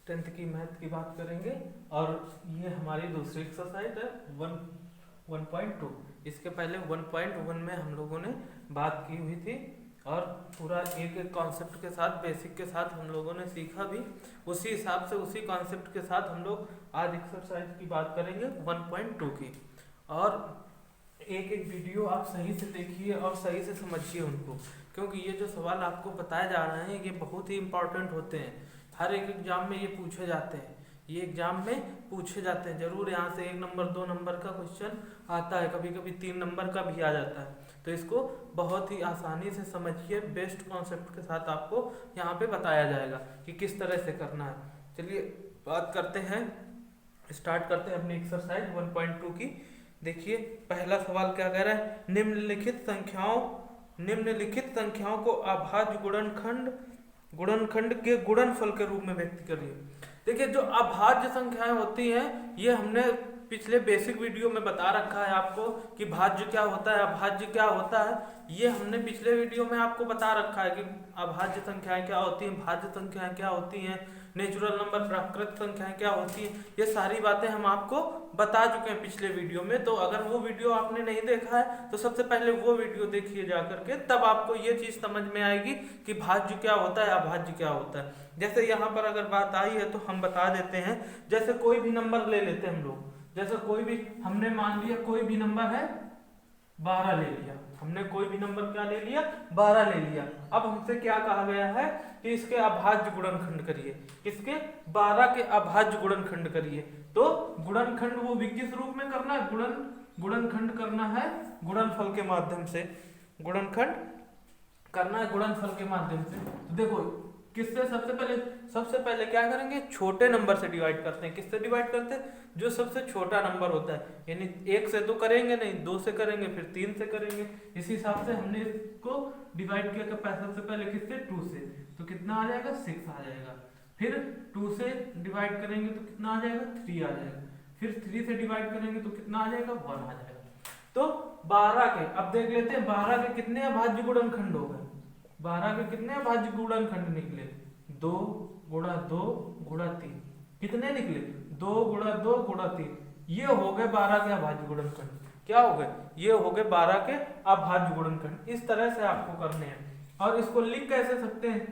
10th की math की बात करेंगे और ये हमारी दूसरी एक्सरसाइज है 1.2। इसके पहले 1.1 में हम लोगों ने बात की हुई थी और पूरा एक एक कॉन्सेप्ट के साथ बेसिक के साथ हम लोगों ने सीखा भी। उसी हिसाब से उसी कॉन्सेप्ट के साथ हम लोग आज एक्सरसाइज की बात करेंगे 1.2 की। और एक एक वीडियो आप सही से देखिए और सही से समझिए उनको, क्योंकि ये जो सवाल आपको बताए जा रहे हैं ये बहुत ही इंपॉर्टेंट होते हैं। हर एक एग्जाम में ये पूछे जाते हैं, ये एग्जाम में पूछे जाते हैं जरूर। यहाँ से 1 नंबर 2 नंबर का क्वेश्चन आता है, कभी कभी 3 नंबर का भी आ जाता है। तो इसको बहुत ही आसानी से समझिए, बेस्ट कॉन्सेप्ट के साथ आपको यहाँ पे बताया जाएगा कि किस तरह से करना है। चलिए बात करते हैं, स्टार्ट करते हैं अपनी एक्सरसाइज 1.2 की। देखिए पहला सवाल क्या कह रहा है, निम्नलिखित संख्याओं को अभाज्य गुणनखंड के गुणनफल के रूप में व्यक्त करिए। देखिए जो अभाज्य संख्याएं होती हैं ये हमने पिछले बेसिक वीडियो में बता रखा है आपको कि भाज्य क्या होता है, अभाज्य क्या होता है। ये हमने पिछले वीडियो में आपको बता रखा है कि अभाज्य संख्याएं क्या होती हैं, भाज्य संख्याएं क्या होती हैं, नेचुरल नंबर प्राकृत संख्याएं क्या होती हैं। ये सारी बातें हम आपको बता चुके हैं पिछले वीडियो में। तो अगर वो वीडियो आपने नहीं देखा है तो सबसे पहले वो वीडियो देखिए जा करके, तब आपको ये चीज समझ में आएगी कि भाज्य क्या होता है, अभाज्य क्या होता है। जैसे यहाँ पर अगर बात आई है तो हम बता देते हैं। जैसे कोई भी नंबर ले लेते हैं हम लोग, जैसे कोई भी, हमने मान लिया कोई भी नंबर है 12 ले लिया, हमने कोई भी नंबर क्या ले लिया 12 ले लिया। अब हमसे क्या कहा गया है कि इसके अभाज्य गुणनखंड करिए, इसके 12 के अभाज्य गुणनखंड करिए। तो गुणनखंड वो भी किस रूप में करना है, गुणनखंड करना है गुणनफल के माध्यम से, गुणनखंड करना है गुणनफल के माध्यम से। तो देखो किससे, सबसे पहले क्या करेंगे, छोटे नंबर से डिवाइड करते हैं। किससे डिवाइड करते हैं, जो सबसे छोटा नंबर होता है। यानी 1 से तो करेंगे नहीं, 2 से करेंगे, फिर 3 से करेंगे। इस हिसाब से हमने इसको डिवाइड किया सबसे पहले किससे, 2 से। तो कितना आ जाएगा, 6 आ जाएगा। फिर 2 से डिवाइड करेंगे तो कितना आ जाएगा, 3 आ जाएगा। फिर 3 से डिवाइड करेंगे तो कितना आ जाएगा, 1 आ जाएगा। तो 12 के, अब देख लेते हैं 12 के कितने अभाज्य गुणनखंड हो गए। 12 के कितने अभाज्य गुणनखंड निकले, 2 गुणा 2 गुणा 3। कितने निकले, 2 गुणा 2 गुणा 3। ये हो गए 12 के अभाज्य गुणनखंड। क्या हो गए, ये हो गए 12 के अभाज्य गुणनखंड। इस तरह से आपको करने हैं। और इसको लिख कैसे सकते हैं,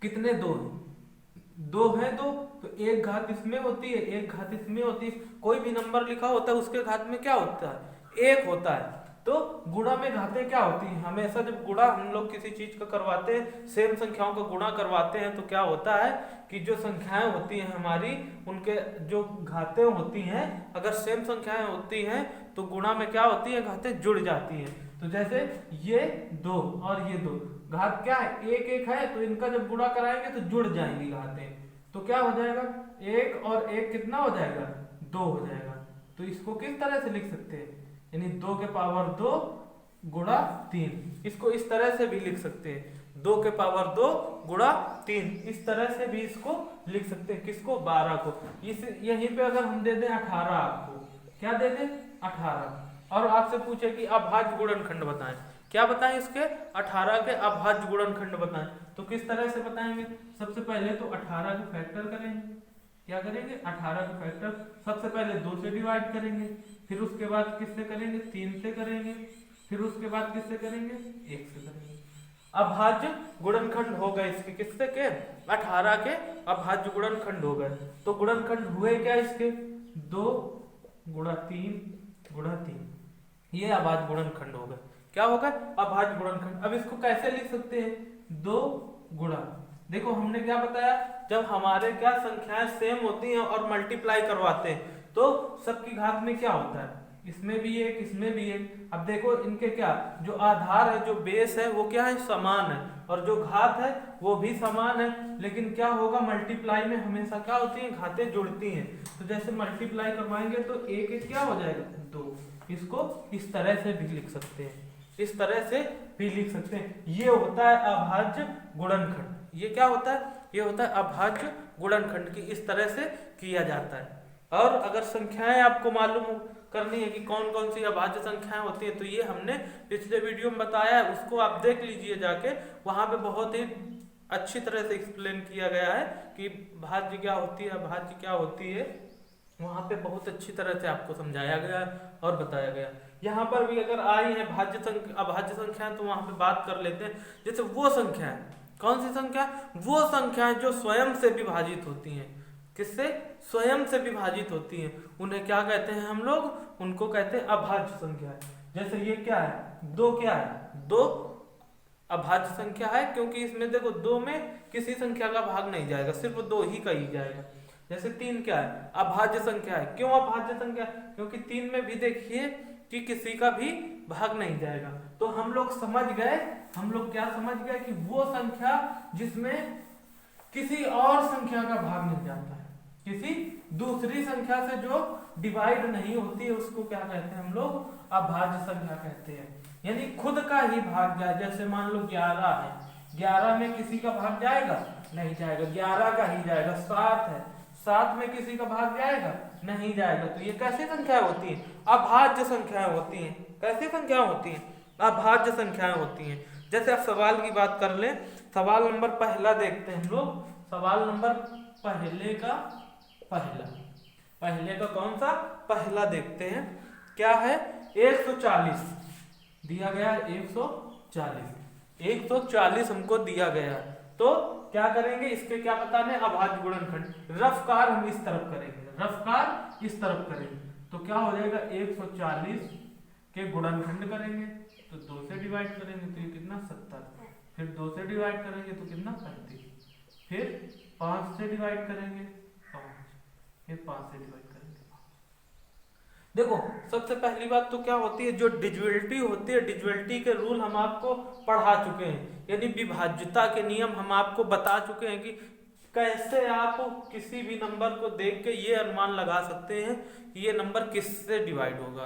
कितने 2 हैं, 2 है तो एक घात इसमें होती है, एक घात इसमें होती है। कोई भी नंबर लिखा होता है उसके घात में क्या होता है, 1 होता है। तो गुणा में घातें क्या होती हैं, हमेशा जब गुणा हम लोग किसी चीज का करवाते हैं, सेम संख्याओं का गुणा करवाते हैं, तो क्या होता है कि जो संख्याएं होती हैं हमारी, उनके जो घातें होती हैं, अगर सेम संख्याएं होती हैं तो गुणा में क्या होती है, घातें जुड़ जाती हैं। तो जैसे ये 2 और ये 2 घात क्या है, 1 1 है, तो इनका जब गुणा कराएंगे तो जुड़ जाएंगी घातें। तो क्या हो जाएगा, 1 और 1 कितना हो जाएगा, 2 हो जाएगा। तो इसको किस तरह से लिख सकते हैं, यानी 2 के पावर 2 गुणा 3। इसको इस तरह से भी लिख सकते हैं, 2 के पावर 2 गुणा 3। इस तरह से भी इसको लिख सकते हैं। किसको, 12 को। इस यहीं पे अगर हम दे दें 18, आपको क्या दे दें, 18, और आपसे पूछे कि अभाज्य गुणनखंड बताएं, क्या बताएं इसके, 18 के अभाज्य गुणनखंड बताएं। तो किस तरह से बताएंगे, सबसे पहले तो 18 के फैक्टर करेंगे। क्या करेंगे, 18 के फैक्टर सबसे पहले 2 से डिवाइड करेंगे, फिर उसके बाद किससे करेंगे, 3 से करेंगे, फिर उसके बाद किससे करेंगे, 1 से करेंगे। अभाज्य गुणनखंड हो गए इसके, किससे के, 18 के अभाज्य गुणनखंड हो गए। तो गुणनखंड हुए क्या इसके, 2 गुणा 3 गुणा 3, ये अभाज्य गुणनखंड हो गए। क्या होगा, अभाज्य गुणनखंड। अब इसको कैसे लिख सकते हैं, 2 गुणा, देखो हमने क्या बताया, जब हमारे क्या संख्याएं सेम होती हैं और मल्टीप्लाई करवाते हैं तो सबकी घात में क्या होता है, इसमें भी 1 इसमें भी 1। अब देखो इनके क्या, जो आधार है, जो बेस है वो क्या है, समान है, और जो घात है वो भी समान है। लेकिन क्या होगा, मल्टीप्लाई में हमेशा क्या होती है, घातें जुड़ती हैं। तो जैसे मल्टीप्लाई करवाएंगे तो 1 1 क्या हो जाएगा, 2। इसको इस तरह से भी लिख सकते हैं, इस तरह से भी लिख सकते हैं। ये होता है अभाज्य गुणनखंड। ये क्या होता है, ये होता है अभाज्य गुणनखंड की इस तरह से किया जाता है। और अगर संख्याएं आपको मालूम करनी है कि कौन कौन सी अभाज्य संख्याएं होती है, तो ये हमने पिछले वीडियो में बताया है, उसको आप देख लीजिए जाके। वहां पे बहुत ही अच्छी तरह से एक्सप्लेन किया गया है कि भाज्य क्या होती है, अभाज्य क्या होती है, वहां पे बहुत अच्छी तरह से आपको समझाया गया और बताया गया। यहाँ पर भी अगर आई है भाज्य संख्या अभाज्य संख्याएं तो वहां पे बात कर लेते हैं। जैसे वो संख्याएं, कौन सी संख्या? वो संख्याएं जो स्वयं से विभाजित होती हैं। किससे? स्वयं से विभाजित होती हैं। उन्हें क्या कहते हैं हम लोग? उनको कहते हैं अभाज्य संख्या। जैसे ये क्या है? दो क्या है? दो अभाज्य संख्या है, क्योंकि इसमें देखो दो में किसी संख्या का भाग नहीं जाएगा, सिर्फ दो ही का ही जाएगा। जैसे तीन क्या है? अभाज्य संख्या है। क्यों अभाज्य संख्या? क्योंकि तीन में भी देखिए कि किसी का भी भाग नहीं जाएगा। तो हम लोग समझ गए, हम लोग क्या समझ गए कि वो संख्या जिसमें किसी और संख्या का भाग मिल जाता है, किसी दूसरी संख्या से जो डिवाइड नहीं होती है, उसको क्या कहते हैं हम लोग? अभाज्य संख्या कहते हैं। यानी खुद का ही भाग जाए। जैसे मान लो 11 है, 11 में किसी का भाग जाएगा? नहीं जाएगा, 11 का ही जाएगा। 7 है, 7 में किसी का भाग जाएगा? नहीं जाएगा। तो ये कैसी संख्याएं होती हैं? अभाज्य संख्याएं होती हैं। कैसी संख्याएं होती हैं? अभाज्य संख्याएं होती हैं। जैसे आप सवाल की बात कर लें, सवाल नंबर पहला देखते हैं हम लोग। सवाल नंबर पहले का कौन सा? पहला देखते हैं। क्या है? 140 दिया गया है। 140 हमको दिया गया है। तो क्या करेंगे? इसके क्या बताने? अभाज्य गुणनखंड। रफकार हम इस तरफ करेंगे, रफकार इस तरफ करेंगे। तो क्या हो जाएगा? 140 के गुणनखंड करेंगे तो 2 से डिवाइड करेंगे तो ये कितना? 70। फिर 2 से डिवाइड करेंगे तो कितना? 35। फिर 5 से डिवाइड करेंगे 5, फिर 5 से डिवाइड करेंगे। देखो सबसे पहली बात तो क्या होती है? जो डिविजिबिलिटी होती है, डिविजिबिलिटी के रूल हम आपको पढ़ा चुके हैं। यानी विभाज्यता के नियम हम आपको बता चुके हैं कि कैसे आप किसी भी नंबर को देख के ये अनुमान लगा सकते हैं कि ये नंबर किससे डिवाइड होगा,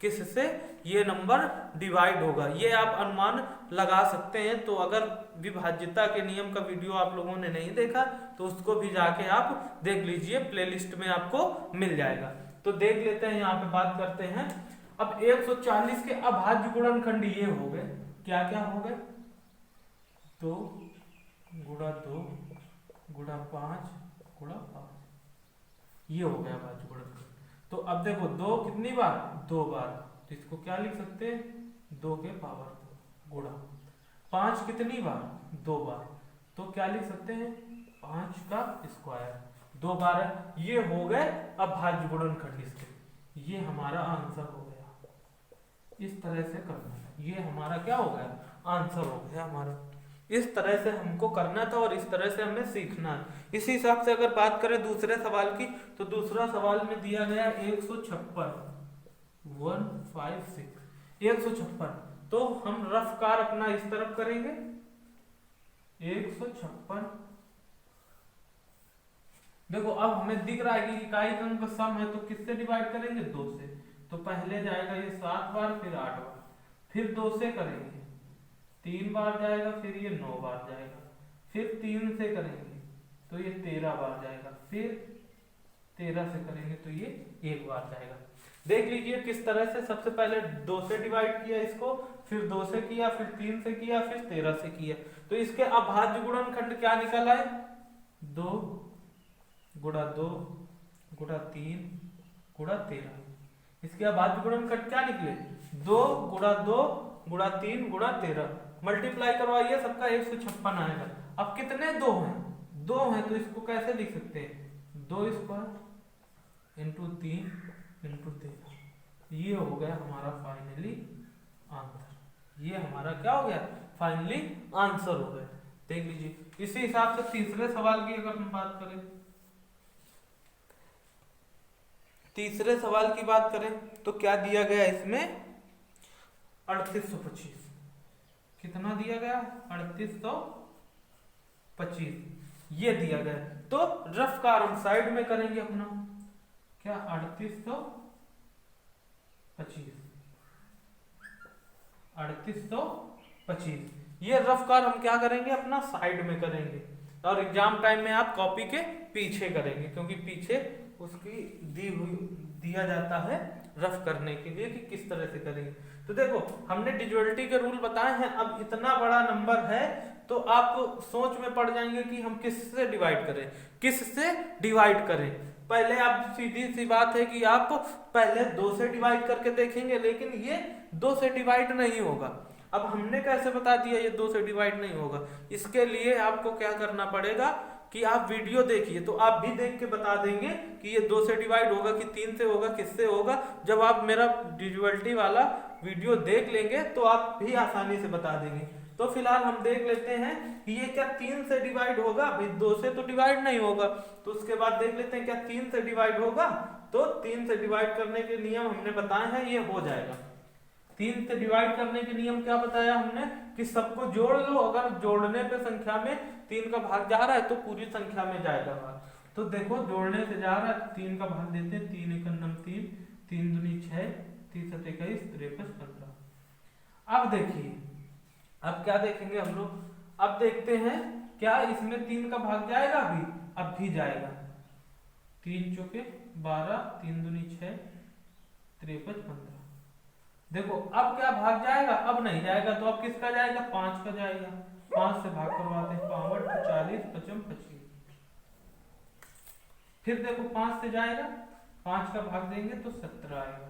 किससे ये नंबर डिवाइड होगा, ये आप अनुमान लगा सकते हैं। तो अगर विभाज्यता के नियम का वीडियो आप लोगों ने नहीं देखा तो उसको भी जाके आप देख लीजिए, प्लेलिस्ट में आपको मिल जाएगा। तो देख लेते हैं, यहाँ पे बात करते हैं। अब 140 के अभाज्य गुणनखंड ये हो गए। क्या क्या हो गए? 2 गुणा 2 गुणा 5 गुणा 5, ये हो गया अभाज्य गुणनखंड। तो अब देखो 2 कितनी बार? 2 बार। तो इसको क्या लिख सकते हैं? 2 के पावर 2 गुणा 5 कितनी बार? 2 बार। तो क्या लिख सकते हैं? 5 का स्क्वायर 2 बार है। ये हो गए अभाज्य गुणनखंड इसके। ये हमारा आंसर हो गया। इस तरह से करना है। ये हमारा क्या हो गया? आंसर हो गया हमारा। इस तरह से हमको करना था और इस तरह से हमें सीखना है। इसी हिसाब से अगर बात करें दूसरे सवाल की, तो दूसरा सवाल में दिया गया 156 156। तो हम रफकार अपना इस तरफ करेंगे 156। देखो अब हमें दिख रहा है कि इकाई अंक का सम है, तो किससे डिवाइड करेंगे? 2 से। तो पहले जाएगा ये 7 बार, फिर 8 बार, फिर 2 से करेंगे 3 बार जाएगा, फिर ये 9 बार जाएगा, फिर 3 से करेंगे तो ये 13 बार जाएगा, फिर 13 से करेंगे तो ये 1 बार जाएगा। देख लीजिए किस तरह से। सबसे पहले 2 से डिवाइड किया इसको, फिर 2 से किया, फिर 3 से किया, फिर 13 से किया। तो इसके अभाज्य गुणनखंड क्या निकल आए? 2 गुणा 2 गुणा 3 गुणा 13। इसके अभाज्य गुणनखंड क्या निकले? 2 गुणा 2 गुणा 3 गुणा 13। मल्टीप्लाई करवाइए, सबका 156 आएगा। अब कितने 2 हैं? 2 हैं, तो इसको कैसे लिख सकते हैं? 2 स्क्वायर इंटू 3 इंटू 13। ये हो गया हमारा फाइनली आंसर। ये हमारा क्या हो गया? फाइनली आंसर हो गया। देख लीजिए। इसी हिसाब से तीसरे सवाल की अगर हम बात करें, तीसरे सवाल की बात करें तो क्या दिया गया इसमें? 3825। कितना दिया गया? 3825 ये दिया गया। तो रफ कार हम साइड में करेंगे अपना। क्या? 3825 ये रफ कार हम क्या करेंगे? अपना साइड में करेंगे। और एग्जाम टाइम में आप कॉपी के पीछे करेंगे, क्योंकि पीछे उसकी दिया जाता है रफ करने के लिए कि किस तरह से करेंगे। तो देखो हमने डिजुअलिटी के रूल बताए हैं। अब इतना बड़ा नंबर है तो आप सोच में पड़ जाएंगे कि हम किससे डिवाइड करें, किससे डिवाइड करें। पहले आप सीधी सी बात है कि आप पहले 2 से डिवाइड करके देखेंगे, लेकिन ये 2 से डिवाइड नहीं होगा। अब हमने कैसे बता दिया ये 2 से डिवाइड नहीं होगा? इसके लिए आपको क्या करना पड़ेगा कि आप वीडियो देखिए, तो आप भी देख के बता देंगे कि ये 2 से डिवाइड होगा कि 3 से होगा, किससे होगा। जब आप मेरा डिजुअलिटी वाला वीडियो देख लेंगे तो आप भी आसानी से बता देंगे। तो फिलहाल हम देख लेते हैं कि ये क्या 3 से डिवाइड होगा। भाई 2 से तो डिवाइड नहीं होगा, तो उसके बाद देख लेते हैं क्या 3 से डिवाइड होगा। तो 3 से डिवाइड करने के नियम हमने बताए हैं, ये हो जाएगा। 3 से डिवाइड करने के नियम क्या बताया हमने कि सबको जोड़ लो, अगर जोड़ने पे संख्या में 3 का भाग जा रहा है तो पूरी संख्या में जाएगा भाग। तो देखो जोड़ने से जा रहा है, 3 का भाग देते हैं, 3 एकम 3, 3 दूनी 6, 3 7 21, 53 15। अब देखिए, अब क्या देखेंगे हम लोग, अब देखते हैं क्या इसमें 3 का भाग जाएगा अभी, अब भी जाएगा। 3 चौके 12, 3 दूनी 6, 53 15। देखो अब क्या भाग जाएगा, अब नहीं जाएगा, तो अब किसका जाएगा, 5 का जाएगा। 5 से भाग करवाते हैं, 5 40, 55 25। फिर देखो 5 से जाएगा, 5 का भाग देंगे तो 17 आएगा।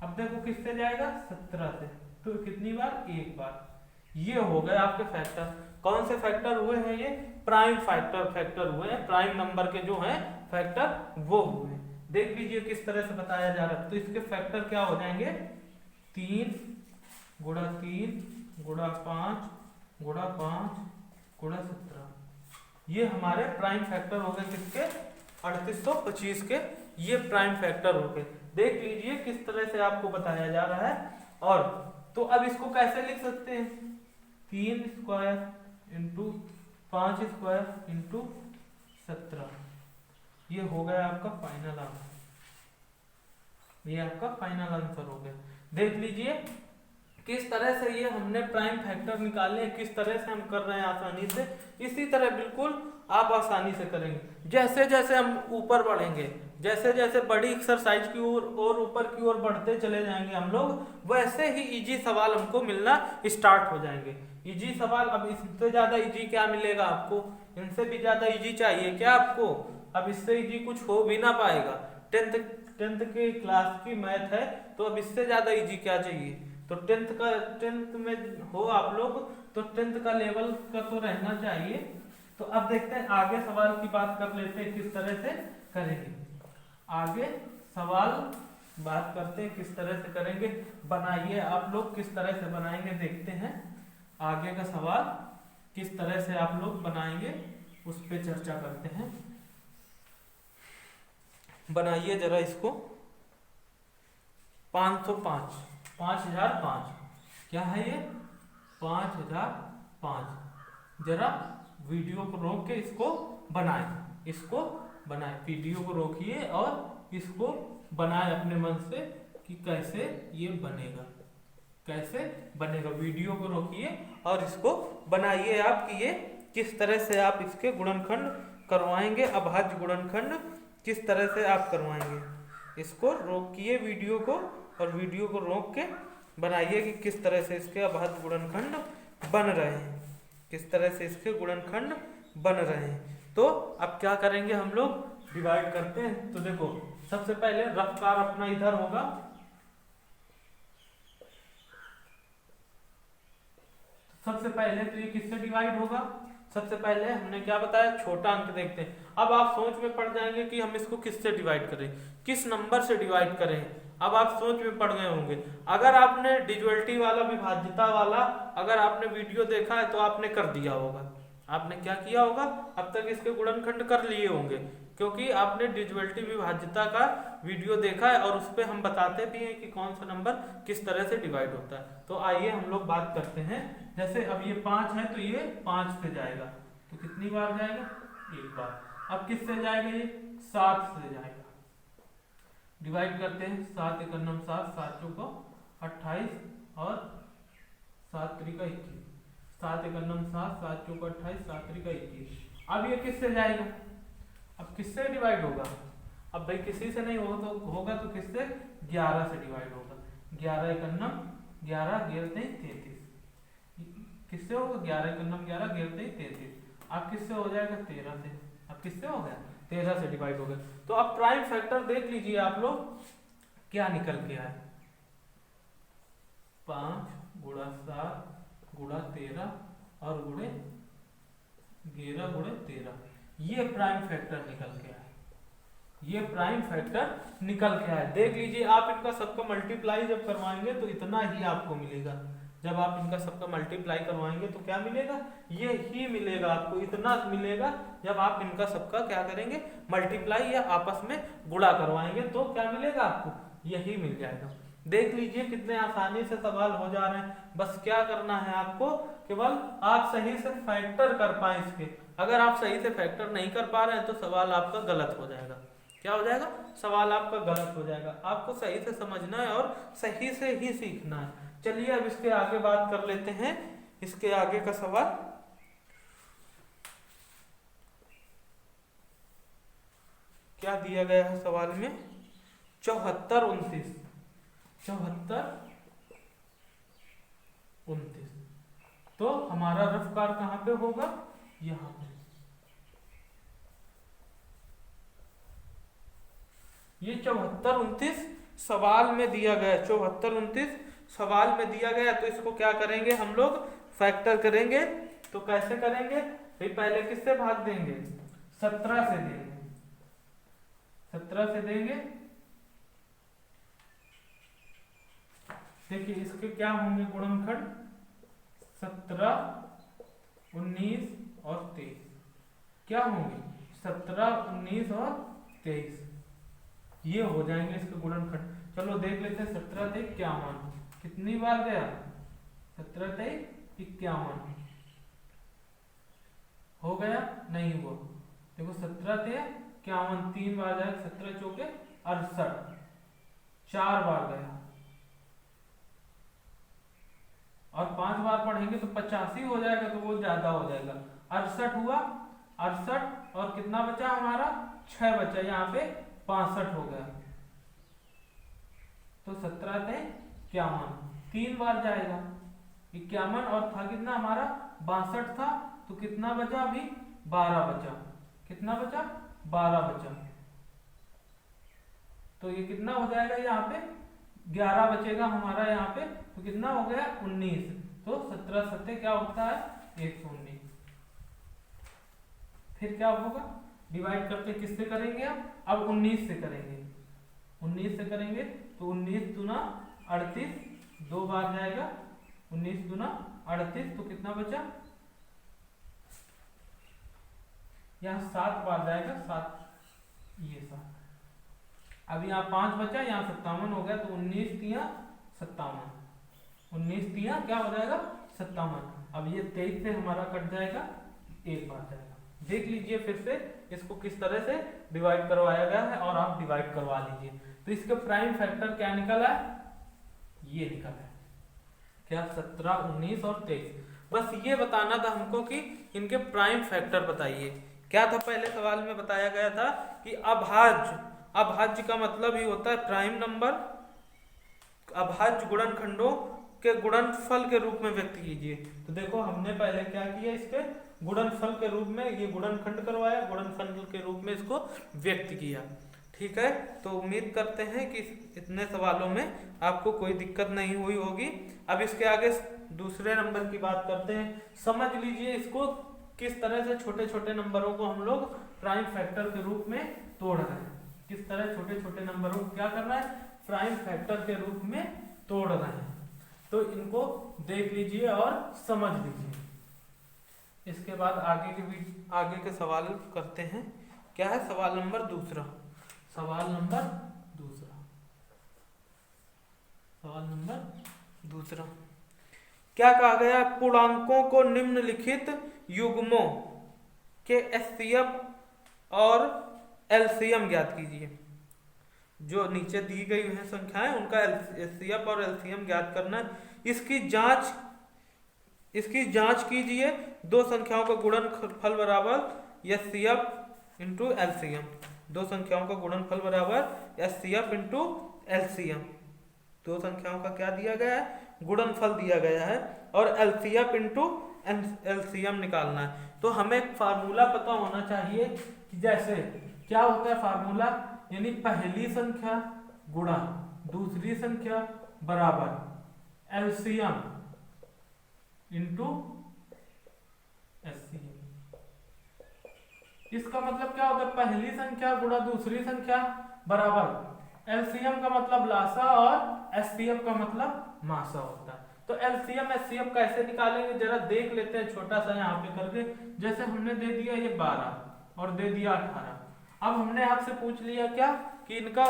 अब देखो किससे जाएगा, 17 से, तो कितनी बार, एक बार। ये हो गए आपके फैक्टर। कौन से फैक्टर हुए हैं, ये प्राइम फैक्टर हुए हैं, प्राइम नंबर के जो हैं फैक्टर वो हुए। देख लीजिए किस तरह से बताया जा रहा है। तो इसके फैक्टर क्या हो जाएंगे, 3 गुणा 3 गुणा 5 गुणा 5 गुणा 17। ये हमारे प्राइम फैक्टर हो गए किसके, 3825 के। ये प्राइम फैक्टर हो गए। देख लीजिए किस तरह से आपको बताया जा रहा है। और तो अब इसको कैसे लिख सकते हैं, 3 स्क्वायर इंटू 5 स्क्वायर इंटू 17। ये हो गया आपका फाइनल आंसर, ये आपका फाइनल आंसर हो गया। देख लीजिए किस तरह से ये हमने प्राइम फैक्टर निकाले, किस तरह से हम कर रहे हैं आसानी से। इसी तरह बिल्कुल आप आसानी से करेंगे। जैसे जैसे हम ऊपर बढ़ेंगे, जैसे जैसे बड़ी एक्सरसाइज की ओर और ऊपर की ओर बढ़ते चले जाएंगे हम लोग, वैसे ही इजी सवाल हमको मिलना स्टार्ट हो जाएंगे। इजी सवाल, अब इससे ज्यादा इजी क्या मिलेगा आपको, इनसे भी ज्यादा इजी चाहिए क्या आपको? अब इससे इजी कुछ हो भी ना पाएगा। टेंथ के क्लास की मैथ है, तो अब इससे ज्यादा इजी क्या चाहिए। तो टेंथ में हो आप लोग, तो 10th का लेवल का तो रहना चाहिए। तो अब देखते हैं आगे सवाल की बात कर लेते हैं किस तरह से करेंगे। आगे सवाल बात करते हैं किस तरह से करेंगे। बनाइए आप लोग, किस तरह से बनाएंगे देखते हैं। आगे का सवाल किस तरह से आप लोग बनाएंगे उस पर चर्चा करते हैं। बनाइए जरा इसको। 505, 5005 क्या है ये, 5005। जरा वीडियो को रोक के इसको बनाएं, इसको बनाएं, वीडियो को रोकिए और इसको बनाएं अपने मन से कि कैसे ये बनेगा, कैसे बनेगा। वीडियो को रोकिए और इसको बनाइए आप कि ये किस तरह से आप इसके गुणनखंड करवाएंगे, अभाज्य गुणनखंड किस तरह से आप करवाएंगे। इसको रोकिए वीडियो को और वीडियो को रोक के बनाइए कि किस तरह से इसके अभाज्य गुणनखंड बन रहे हैं, किस तरह से इसके गुणनखंड बन रहे हैं। तो अब क्या करेंगे हम लोग, डिवाइड करते हैं। तो देखो सबसे पहले रफ्तार अपना इधर होगा, सबसे पहले तो ये किससे डिवाइड होगा, सबसे पहले हमने क्या बताया, छोटा अंक देखते हैं। अब आप सोच में पड़ जाएंगे कि हम इसको किससे डिवाइड करें, किस नंबर से डिवाइड करें। अब आप सोच में पड़ गए होंगे। अगर आपने डिजुअलिटी वाला, विभाज्यता वाला अगर आपने वीडियो देखा है तो आपने कर दिया होगा। आपने क्या किया होगा, अब तक इसके गुणनखंड कर लिए होंगे, क्योंकि आपने डिजुअलिटी विभाज्यता का वीडियो देखा है और उस पर हम बताते भी हैं कि कौन सा नंबर किस तरह से डिवाइड होता है। तो आइए हम लोग बात करते हैं। जैसे अब ये 5 है तो ये 5 से जाएगा, तो कितनी बार जाएगा, एक बार। अब किससे जाएगा, ये 7 से जाएगा। डिवाइड करते हैं, 7 एकम 7, 7 चौको 28 और 7 त्रिका 21, 7 एकम 7, 7 चौको 28, 7 त्रिका 21। अब ये किससे जाएगा, अब किससे डिवाइड होगा, अब भाई किसी से नहीं होगा तो किससे, 11 से डिवाइड होगा। 11 एकम 11 गेर 33, किससे होगा 11 का नम 11 गेर 33, अब किससे हो जाएगा 13 से, अब किससे हो गया 13 से डिवाइड हो गया। तो अब प्राइम फैक्टर देख लीजिए आप लोग क्या निकल के आए, 5 गुणा 7 गुणा 13 और गुणे 11 गुणे 13, ये प्राइम फैक्टर निकल के आए, ये प्राइम फैक्टर निकल के आए। देख लीजिए आप इनका सबका मल्टीप्लाई जब करवाएंगे तो इतना ही आपको मिलेगा, जब आप इनका सबका मल्टीप्लाई करवाएंगे तो क्या मिलेगा, ये ही मिलेगा आपको, इतना मिलेगा। जब आप इनका सबका क्या करेंगे मल्टीप्लाई या आपस में गुणा करवाएंगे तो क्या मिलेगा आपको, यही मिल जाएगा। देख लीजिए कितने आसानी से सवाल हो जा रहे हैं, बस क्या करना है आपको, केवल आप सही से फैक्टर कर पाए इसके। अगर आप सही से फैक्टर नहीं कर पा रहे हैं तो सवाल आपका गलत हो जाएगा। क्या हो जाएगा, सवाल आपका गलत हो जाएगा। आपको सही से समझना है और सही से ही सीखना है। चलिए अब इसके आगे बात कर लेते हैं, इसके आगे का सवाल क्या दिया गया है सवाल में, 74 29, 74 29। तो हमारा रफ कार कहाँ पे होगा, यहाँ पे। ये 74 29 सवाल में दिया गया, 74 29 सवाल में दिया गया। तो इसको क्या करेंगे हम लोग, फैक्टर करेंगे। तो कैसे करेंगे भाई, पहले किससे भाग देंगे, 17 से देंगे, 17 से देंगे। देखिए इसके क्या होंगे गुणनखंड, 17 19 और 23 क्या होंगे, 17 19 और 23 ये हो जाएंगे इसके गुणनखंड। चलो देख लेते हैं, 17 × 51 कितनी बार गया, 17 × 51 हो गया, नहीं हुआ। देखो 17 × 51 3 बार जाएगा, 17 चौके 68 4 बार गया, और 5 बार पढ़ेंगे तो 85 हो जाएगा, तो वो ज्यादा हो जाएगा। 68 हुआ, 68 और कितना बचा हमारा 6 बचा, यहाँ पे 65 हो गया। तो 17 × 51 3 बार जाएगा, 51 और था कितना हमारा 62 था, तो कितना बचा अभी 12 बचा, कितना बचा 12 बचा। तो ये कितना हो जाएगा, यहाँ पे 11 बचेगा हमारा, यहाँ पे तो कितना हो गया 19। तो 17 7 क्या होता है 119। फिर क्या होगा, डिवाइड करके किससे करेंगे, अब 19 से करेंगे, 19 से करेंगे तो 19 दूना 38 2 बार जाएगा, 19 दूना 38 तो कितना बचा, यहाँ 7 बार जाएगा, 7 ये 7। अब यहाँ 5 बचा, यहाँ 57 हो गया, तो 19 × 57, 19 × क्या हो जाएगा 57। अब ये 23 से हमारा कट जाएगा, 1 बार जाएगा। देख लीजिए फिर से इसको किस तरह से डिवाइड करवाया गया है, और आप डिवाइड करवा लीजिए। तो इसका प्राइम फैक्टर क्या निकला है, ये निकला है क्या, 17 19 और 23। बस ये बताना था हमको कि इनके प्राइम फैक्टर बताइए। क्या था, पहले सवाल में बताया गया था कि अभाज्य, अभाज्य का मतलब ही होता है प्राइम नंबर, अभाज्य गुणनखंडों के गुणनफल के रूप में व्यक्त कीजिए। तो देखो हमने पहले क्या किया, इसके गुणनफल के रूप में ये गुणनखंड करवाया, गुणनफल के रूप में इसको व्यक्त किया। ठीक है, तो उम्मीद करते हैं कि इतने सवालों में आपको कोई दिक्कत नहीं हुई होगी। अब इसके आगे दूसरे नंबर की बात करते हैं। समझ लीजिए इसको किस तरह से छोटे छोटे नंबरों को हम लोग प्राइम फैक्टर के रूप में तोड़ रहे हैं, किस तरह छोटे छोटे नंबरों को क्या कर रहे हैं, प्राइम फैक्टर के रूप में तोड़ रहे हैं। तो इनको देख लीजिए और समझ लीजिए। इसके बाद आगे के सवाल करते हैं। क्या है, सवाल नंबर दूसरा, सवाल नंबर दूसरा, सवाल नंबर दूसरा क्या कहा गया, पूर्णांकों को निम्नलिखित युग्मों के एचसीएफ और एलसीएम ज्ञात कीजिए। जो नीचे दी गई है संख्याएं उनका एचसीएफ और एलसीएम ज्ञात करना है। इसकी जांच कीजिए। दो संख्याओं का गुणनफल बराबर एचसीएफ इंटू एलसीएम, दो संख्याओं का गुणनफल बराबर एचसीएफ इंटू एलसीएम। दो संख्याओं का क्या दिया गया है, गुणनफल दिया गया है, और एलसीएम इंटू एलसीएम निकालना है। तो हमें एक फार्मूला पता होना चाहिए कि जैसे क्या होता है फार्मूला, यानी पहली संख्या गुणा दूसरी संख्या बराबर एलसीएम इंटू एससीएम। इसका मतलब क्या होता है, पहली संख्या गुणा दूसरी संख्या बराबर एलसीएम का मतलब लासा और एससीएम का मतलब मासा होता है। तो एलसीएम एससीएम कैसे निकालेंगे जरा देख लेते हैं, छोटा सा यहाँ पे करके। जैसे हमने दे दिया ये 12 और दे दिया 18। अब हमने आपसे पूछ लिया क्या कि इनका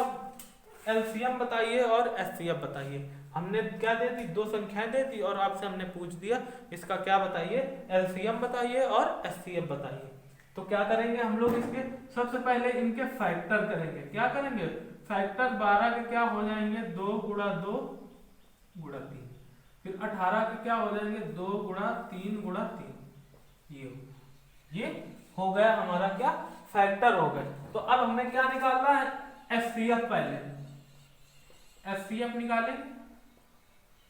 एलसीएम बताइए और एचसीएफ बताइए। हमने क्या दे दी, दो संख्याएं दे दी और आपसे हमने पूछ दिया इसका क्या बताइए, एलसीएम बताइए और एचसीएफ बताइए। तो क्या करेंगे हम लोग, इसके सबसे पहले इनके फैक्टर करेंगे। क्या करेंगे, फैक्टर 12 के क्या हो जाएंगे, 2 गुणा 2 गुणा 3, फिर 18 के क्या हो जाएंगे, 2 गुणा 3 गुणा 3। ये हो गया हमारा क्या, फैक्टर हो गए। तो अब हमें क्या निकालना है, एचसीएफ। पहले एचसीएफ निकालेंगे,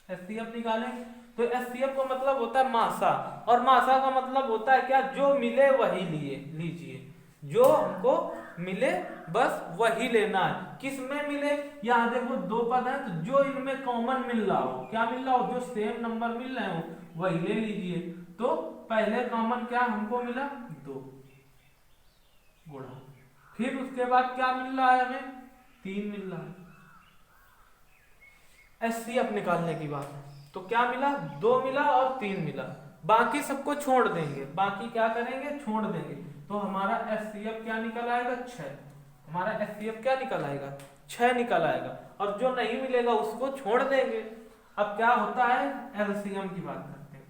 एचसीएफ निकालेंगे। तो एचसीएफ का मतलब होता है मासा, और मासा का मतलब होता है क्या, जो मिले वही लीजिए, जो हमको मिले बस वही लेना है। किस में मिले, यहाँ देखो दो पद है, तो जो इनमें कॉमन मिल रहा हो, क्या मिल रहा हो, जो सेम नंबर मिल रहे हो वही ले लीजिए। तो पहले कॉमन क्या हमको मिला, 2 गुणा, फिर उसके बाद क्या मिल रहा है हमें, 3 मिल रहा है। एचसीएफ निकालने की बात है, तो क्या मिला, 2 मिला और 3 मिला, बाकी सबको छोड़ देंगे, बाकी क्या करेंगे, छोड़ देंगे। तो हमारा एचसीएफ क्या निकल आएगा, 6। हमारा एचसीएफ क्या निकल आएगा, 6 निकल आएगा, और जो नहीं मिलेगा उसको छोड़ देंगे। अब क्या होता है, एलसीएम की बात करते हैं।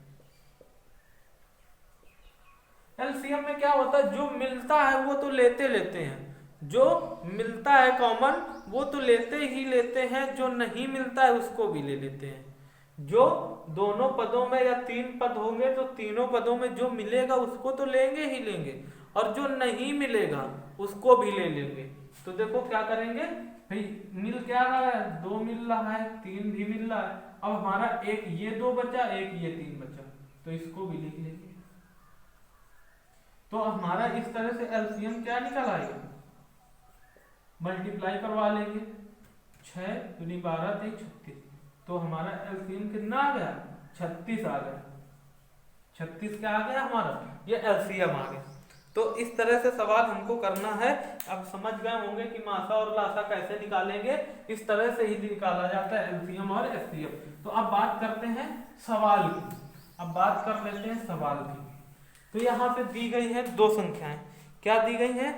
एलसीएम में क्या होता है, जो मिलता है वो तो लेते हैं, जो मिलता है कॉमन वो तो लेते ही लेते हैं, जो नहीं मिलता है उसको भी ले लेते हैं। जो दोनों पदों में या 3 पद होंगे तो तीनों पदों में जो मिलेगा उसको तो लेंगे ही लेंगे, और जो नहीं मिलेगा उसको भी ले लेंगे। तो देखो क्या करेंगे भाई, मिल क्या रहा है, 2 मिल रहा है, 3 भी मिल रहा है। अब हमारा एक ये 2 बचा, एक ये 3 बचा, तो इसको भी लिख लेंगे। तो हमारा इस तरह से एलसीएम क्या निकल आएगा, मल्टीप्लाई करवा लेंगे, 6 दूनी 12 3 36। तो हमारा एलसीएम कितना आ गया, 36 आ गया। 36 क्या आ गया हमारा, ये एलसीएम आ गया। तो इस तरह से सवाल हमको करना है। अब समझ गए होंगे कि मासा और लासा कैसे निकालेंगे, इस तरह से ही निकाला जाता है एलसीएम और एचसीएफ। तो अब बात करते हैं सवाल की, अब बात कर लेते हैं सवाल की। तो यहाँ पे दी गई है 2 संख्याएं, क्या दी गई हैं,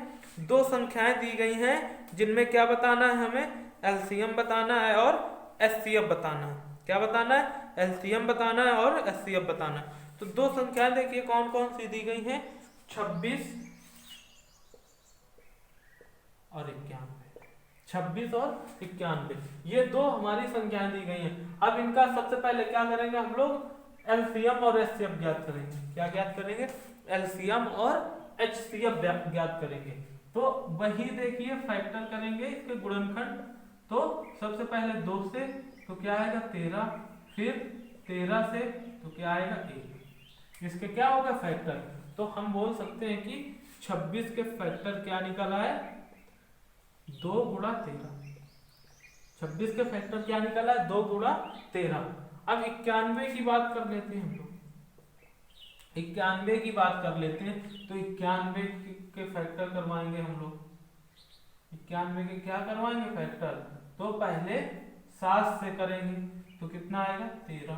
2 संख्याएं दी गई हैं, जिनमें क्या बताना है हमें, एलसीएम बताना है और एचसीएफ बताना है। क्या बताना है, एलसीएम बताना है और एचसीएफ बताना है। तो 2 संख्याएं देखिए कौन कौन सी दी गई हैं, 26 और 91। 26 और 91 ये 2 हमारी संख्याएं दी गई हैं। अब इनका सबसे पहले क्या करेंगे हम लोग, एलसीएम और एचसीएफ ज्ञात करेंगे। क्या ज्ञात करेंगे, एलसीएम और एचसीएफ ज्ञात करेंगे। तो वही देखिए फैक्टर करेंगे इसके गुणनखंड। तो सबसे पहले 2 से तो क्या आएगा 13, फिर 13 से तो क्या आएगा 1। इसके क्या होगा फैक्टर। तो हम बोल सकते हैं कि 26 के फैक्टर क्या निकल आए, 2 गुणा 13। 26 के फैक्टर क्या निकला है, 2 गुणा 13। अब 91 की बात कर लेते हैं हम लोग, 91 की बात कर लेते हैं। तो 91 के फैक्टर करवाएंगे हम लोग, 91 के क्या करवाएंगे फैक्टर। तो पहले 7 से करेंगे तो कितना आएगा 13,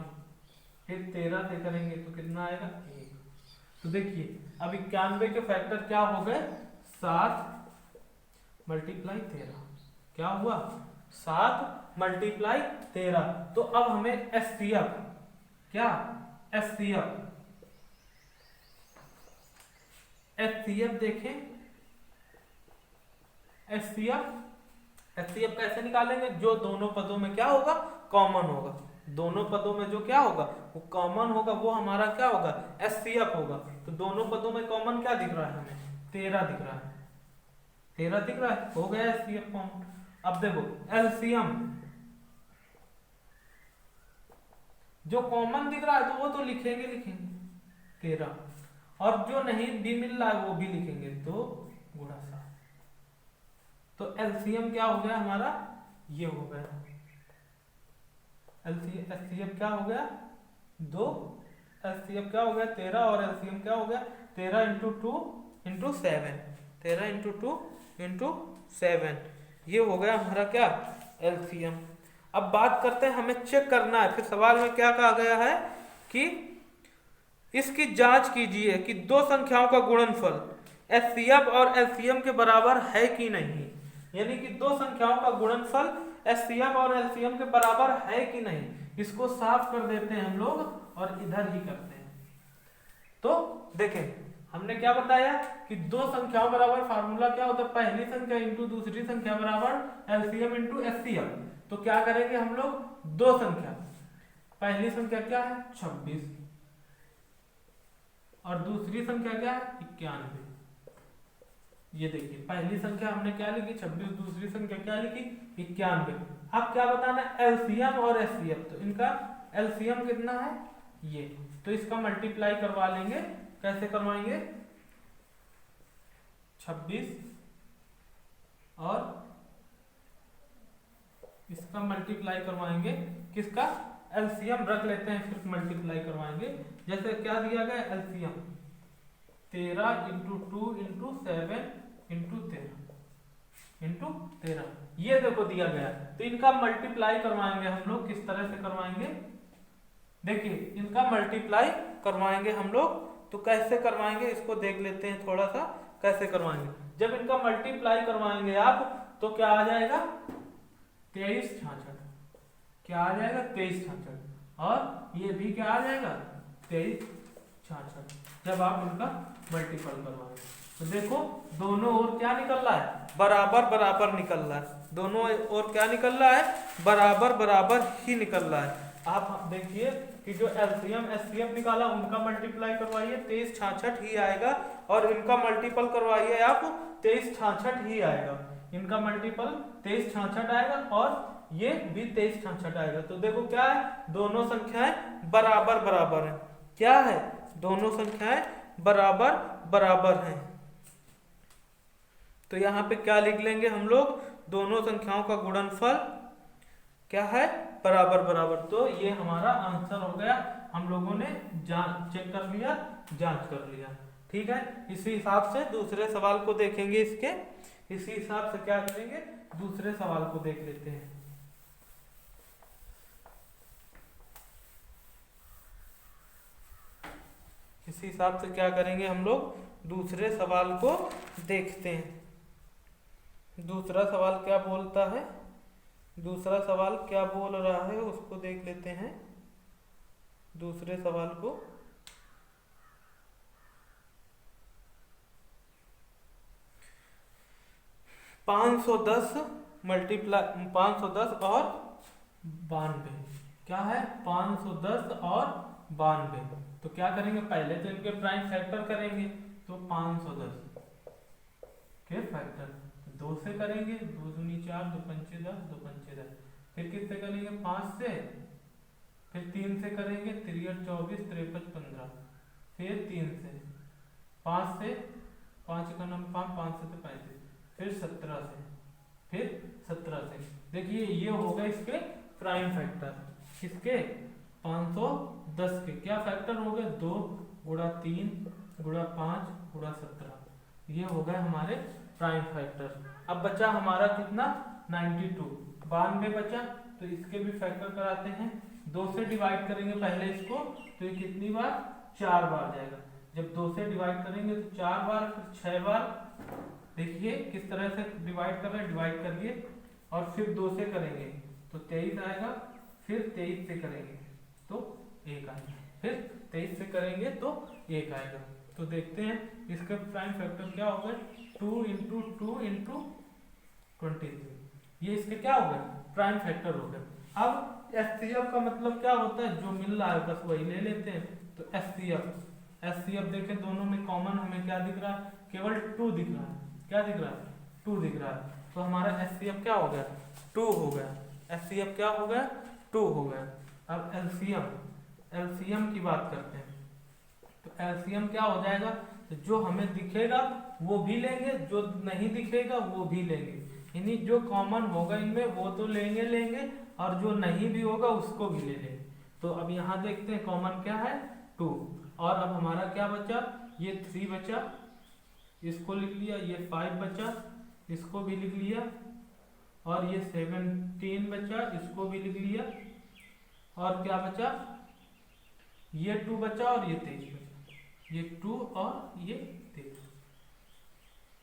फिर 13 से करेंगे तो कितना आएगा 1। तो देखिए अब 91 के फैक्टर क्या हो गए, 7 मल्टीप्लाई 13, क्या हुआ 7 मल्टीप्लाई 13। तो अब हमें एचसीएफ, क्या एचसीएफ, एचसीएफ देखें, एचसीएफ कैसे निकालेंगे, जो दोनों पदों में क्या होगा, कॉमन होगा। दोनों पदों में जो क्या होगा वो कॉमन होगा, वो हमारा क्या होगा, एचसीएफ होगा। तो दोनों पदों में कॉमन क्या दिख रहा है हमें, 13 दिख रहा है, 13 दिख रहा है, हो गया एचसीएफ कॉमन। अब देखो एलसीएम, जो कॉमन दिख रहा है तो वो तो लिखेंगे 13, और जो नहीं भी मिल रहा है वो भी लिखेंगे 2 गुणा 7। तो एलसीएम क्या हो गया हमारा, ये हो गया एलसीएम क्या हो गया 2, एलसीएम क्या हो गया 13, और एलसीएम क्या हो गया 13 इंटू 2 इंटू 7, 13 इंटू 2 इंटू 7, ये हो गया हमारा क्या एलसीएम। अब बात करते हैं, हमें चेक करना है, फिर सवाल में क्या कहा गया है कि इसकी जांच कीजिए कि दो संख्याओं का गुणनफल एचसीएफ और एलसीएम के बराबर है कि नहीं। यानी कि दो संख्याओं का गुणनफल एचसीएफ और एलसीएम के बराबर है कि नहीं। इसको साफ कर देते हैं हम लोग और इधर ही करते हैं। तो देखें, हमने क्या बताया कि दो संख्याओं बराबर फार्मूला क्या होता है, पहली संख्या इंटू दूसरी संख्या बराबर एलसीएम इंटू एचसीएफ। तो क्या करेंगे हम लोग, दो संख्या, पहली संख्या क्या है 26 और दूसरी संख्या क्या है 91। ये देखिए पहली संख्या हमने क्या लिखी 26, दूसरी संख्या क्या लिखी 91। अब क्या बताना है एलसीएम और एचसीएफ। तो इनका एलसीएम कितना है ये, तो इसका मल्टीप्लाई करवा लेंगे। कैसे करवाएंगे, 26 और इसका मल्टीप्लाई करवाएंगे, किसका एलसीएम रख लेते हैं फिर मल्टीप्लाई करवाएंगे। जैसे क्या दिया गया एलसीएम 13 इंटू 2 इंटू 7 इंटू 13, ये देखो दिया गया। तो इनका मल्टीप्लाई करवाएंगे हम लोग, किस तरह से करवाएंगे, देखिए इनका मल्टीप्लाई करवाएंगे हम लोग। तो कैसे करवाएंगे इसको देख लेते हैं थोड़ा सा, कैसे करवाएंगे। जब इनका मल्टीप्लाई करवाएंगे आप तो क्या आ जाएगा 2366, क्या आ जाएगा 2366, और ये भी क्या आ जाएगा 2366 जब आप इनका मल्टीपल करवाएंगे। तो देखो दोनों ओर क्या निकल रहा है, बराबर बराबर निकल रहा है। दोनों ओर क्या निकल रहा है, बराबर बराबर ही निकल रहा है। आप देखिए कि जो एलसीएम एचसीएफ निकाला उनका मल्टीप्लाई करवाइए 2366 ही आएगा, और इनका मल्टीपल करवाइए आप 2366 ही आएगा। इनका मल्टीपल 2366 आएगा और ये भी 2366 आएगा। तो देखो क्या है, दोनों संख्याएं बराबर बराबर हैं। क्या है, दोनों संख्याएं बराबर बराबर हैं। तो यहाँ पे क्या लिख लेंगे हम लोग, दोनों संख्याओं का गुणनफल क्या है, बराबर बराबर। तो ये हमारा आंसर हो गया, हम लोगों ने जांच चेक कर लिया, जांच कर लिया। ठीक है, इसी हिसाब से दूसरे सवाल को देखेंगे। इसी हिसाब से क्या करेंगे, दूसरे सवाल को देख लेते हैं। इसी हिसाब से क्या करेंगे हम लोग, दूसरे सवाल को देखते हैं। दूसरा सवाल क्या बोलता है, दूसरा सवाल क्या बोल रहा है उसको देख लेते हैं। दूसरे सवाल को मल्टीप्लाई 510 और 92, क्या है 510 और 92। तो क्या करेंगे, पहले तो इनके प्राइम फैक्टर करेंगे। तो 510 के फैक्टर 2 से करेंगे, 2 दूनी 4, 2 पंचे 10, 2 पंचे 10। फिर किससे करेंगे 5 से, फिर 3 से करेंगे 3 24 53 15, फिर 3 से, 5 से 5 का नंबर 5, 5 से तो 35, फिर 17 से, फिर 17 से। देखिए ये होगा इसके प्राइम फैक्टर, किसके 510 के क्या फैक्टर हो गए, 2 गुणा 3 गुणा 5 गुणा 17, ये हो गए हमारे प्राइम फैक्टर। अब बचा हमारा कितना 92, 92 बचा। तो इसके भी फैक्टर कराते हैं, 2 से डिवाइड करेंगे पहले इसको, तो ये कितनी बार 4 बार जाएगा। जब 2 से डिवाइड करेंगे तो 4 बार, फिर 6 बार। देखिए किस तरह से डिवाइड कर रहे हैं, डिवाइड करिए और फिर 2 से करेंगे तो 23 आएगा, फिर 23 से करेंगे तो 1 आएगा, फिर 23 से करेंगे तो 1 आएगा। तो देखते हैं इसके प्राइम फैक्टर क्या हो गए, 2 इंटू 2 इंटू 23, ये इसके क्या हो गए प्राइम फैक्टर हो गए। अब एचसीएफ का मतलब क्या होता है, जो मिल रहा है बस वही ले लेते हैं। तो एचसीएफ देखें दोनों में कॉमन हमें क्या दिख रहा है, केवल 2 दिख रहा है। क्या दिख रहा है, 2 दिख रहा है। तो हमारा एचसीएफ क्या हो गया 2 हो गया, एचसीएफ क्या हो गया 2 हो गया। अब एलसीएम की बात करते हैं। तो एलसीएम क्या हो जाएगा, तो जो हमें दिखेगा वो भी लेंगे, जो नहीं दिखेगा वो भी लेंगे, यानी जो कॉमन होगा इनमें वो तो लेंगे और जो नहीं भी होगा उसको भी ले लेंगे। तो अब यहाँ देखते हैं कॉमन क्या है 2, और अब हमारा क्या बचा, ये 3 बचा, इसको लिख लिया, ये 5 बचा, इसको भी लिख लिया, और ये 17 बचा, इसको भी लिख लिया, और क्या बचा, ये 2 बचा और ये 23 बचा, ये 2 और ये 23,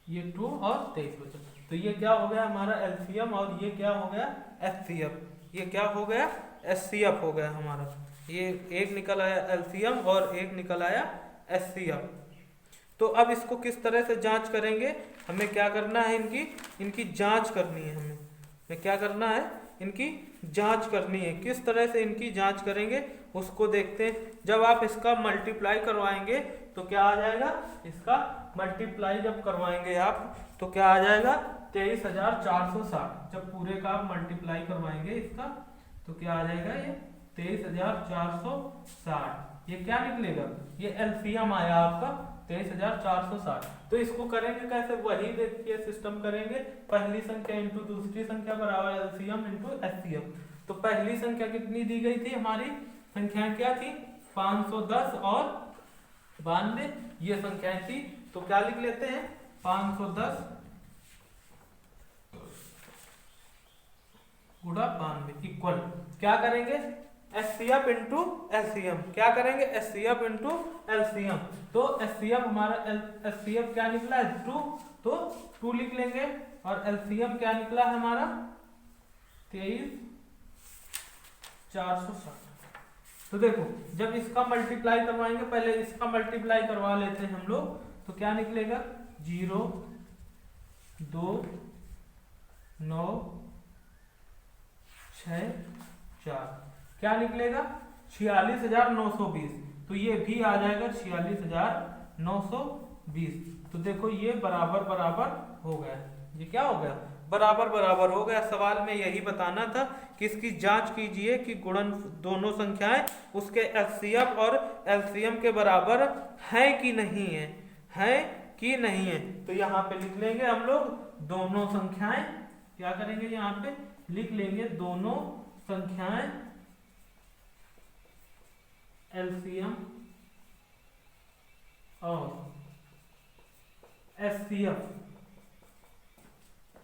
ये 2 और 23 बचा। तो ये क्या हो गया हमारा एलसीएम, और ये क्या हो गया एचसीएफ, ये क्या हो गया एचसीएफ हो गया हमारा। ये एक निकल आया एलसीएम और एक निकल आया एचसीएफ। तो अब इसको किस तरह से जांच करेंगे, हमें क्या करना है, इनकी जांच करनी है, हमें क्या करना है, इनकी जांच करनी है। किस तरह से इनकी जांच करेंगे उसको देखते हैं। जब आप इसका मल्टीप्लाई करवाएंगे तो क्या आ जाएगा, इसका मल्टीप्लाई जब करवाएंगे आप तो क्या आ जाएगा 23,460। जब पूरे का आप मल्टीप्लाई करवाएंगे इसका तो क्या आ जाएगा, ये 23,460। ये क्या निकलेगा, ये एलसीएम आया आपका 23,460। तो इसको करेंगे कैसे, वही देखिए सिस्टम करेंगे, पहली संख्या इंटू दूसरी संख्या बराबर एलसीएम इंटू एचसीएफ। तो पहली संख्या कितनी दी गई थी, हमारी संख्या क्या थी 510 और 92, ये संख्याएं थी। तो क्या लिख लेते हैं 510 गुणा 92 इक्वल क्या करेंगे एचसीएफ इंटू एलसीएम, क्या करेंगे एचसीएफ इंटू एलसीएम। तो एचसीएफ हमारा एचसीएफ क्या निकला है 2, तो 2 लिख लेंगे, और एलसीएम क्या निकला है हमारा 23,460। तो देखो जब इसका मल्टीप्लाई करवाएंगे, पहले इसका मल्टीप्लाई करवा लेते हैं हम लोग, तो क्या निकलेगा 0 2 9 6 4, क्या निकलेगा 46,920। तो ये भी आ जाएगा 46,920। तो देखो ये बराबर बराबर हो गया, ये क्या हो गया बराबर बराबर हो गया। सवाल में यही बताना था कि इसकी जांच कीजिए कि गुणन दोनों संख्याएं उसके एचसीएफ और एलसीएम के बराबर है कि नहीं है, कि नहीं है। तो यहाँ पे लिख लेंगे हम लोग दोनों संख्याएं, क्या करेंगे यहाँ पे लिख लेंगे दोनों संख्याएं एलसीएम और एचसीएफ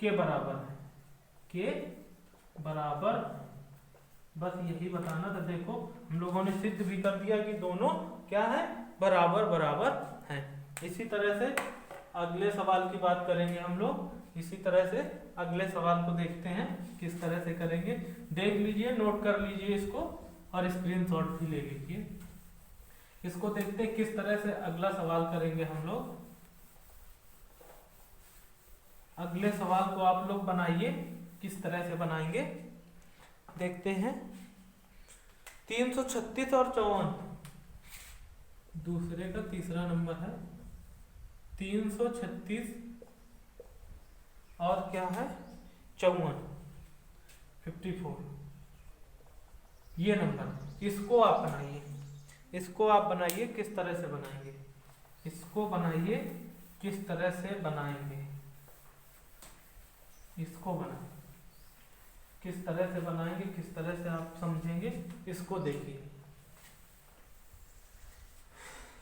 के बराबर है, बस यही बताना था। देखो हम लोगों ने सिद्ध भी कर दिया कि दोनों क्या है बराबर बराबर हैं। इसी तरह से अगले सवाल की बात करेंगे हम लोग, इसी तरह से अगले सवाल को देखते हैं किस तरह से करेंगे। देख लीजिए, नोट कर लीजिए इसको और स्क्रीनशॉट भी ले लीजिए। इसको देखते हैं किस तरह से अगला सवाल करेंगे हम लोग। अगले सवाल को आप लोग बनाइए, किस तरह से बनाएंगे देखते हैं। 336 और 54, दूसरे का तीसरा नंबर है 336 और क्या है 54 54, ये नंबर। इसको आप बनाइए, इसको आप बनाइए किस तरह से बनाएंगे, इसको बनाइए किस तरह से बनाएंगे, इसको बनाएं किस तरह से बनाएंगे, किस तरह से आप समझेंगे इसको देखिए।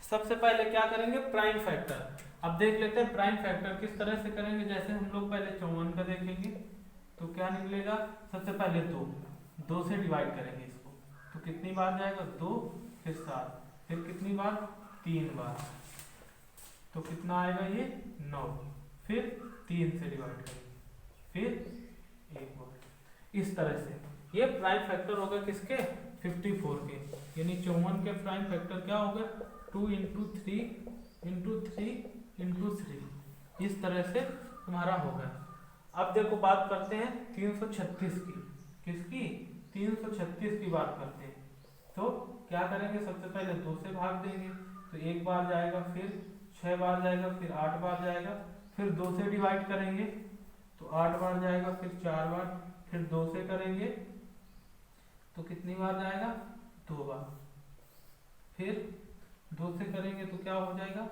सबसे पहले क्या करेंगे प्राइम फैक्टर। अब देख लेते हैं प्राइम फैक्टर किस तरह से करेंगे। जैसे हम लोग पहले 54 का देखेंगे तो क्या निकलेगा, सबसे पहले 2 से डिवाइड करेंगे इसको, तो कितनी बार जाएगा 2, फिर 7, फिर कितनी बार 3 बार, तो कितना आएगा ये 9, फिर 3 से डिवाइड करेंगे, फिर 1 बार। इस तरह से ये प्राइम फैक्टर होगा किसके 54 के, यानी 54 के प्राइम फैक्टर क्या होगा 2 × 3 × 3 × 3, इस तरह से तुम्हारा होगा। अब देखो बात करते हैं 336 की, किसकी 336 की बात करते हैं। तो क्या करेंगे, सबसे पहले 2 से भाग देंगे, तो 1 बार जाएगा, फिर 6 बार जाएगा, फिर 8 बार जाएगा, फिर 2 से डिवाइड करेंगे तो 8 बार जाएगा, फिर 4 बार, फिर 2 से करेंगे तो कितनी बार जाएगा 2 बार, फिर 2 से करेंगे तो क्या हो जाएगा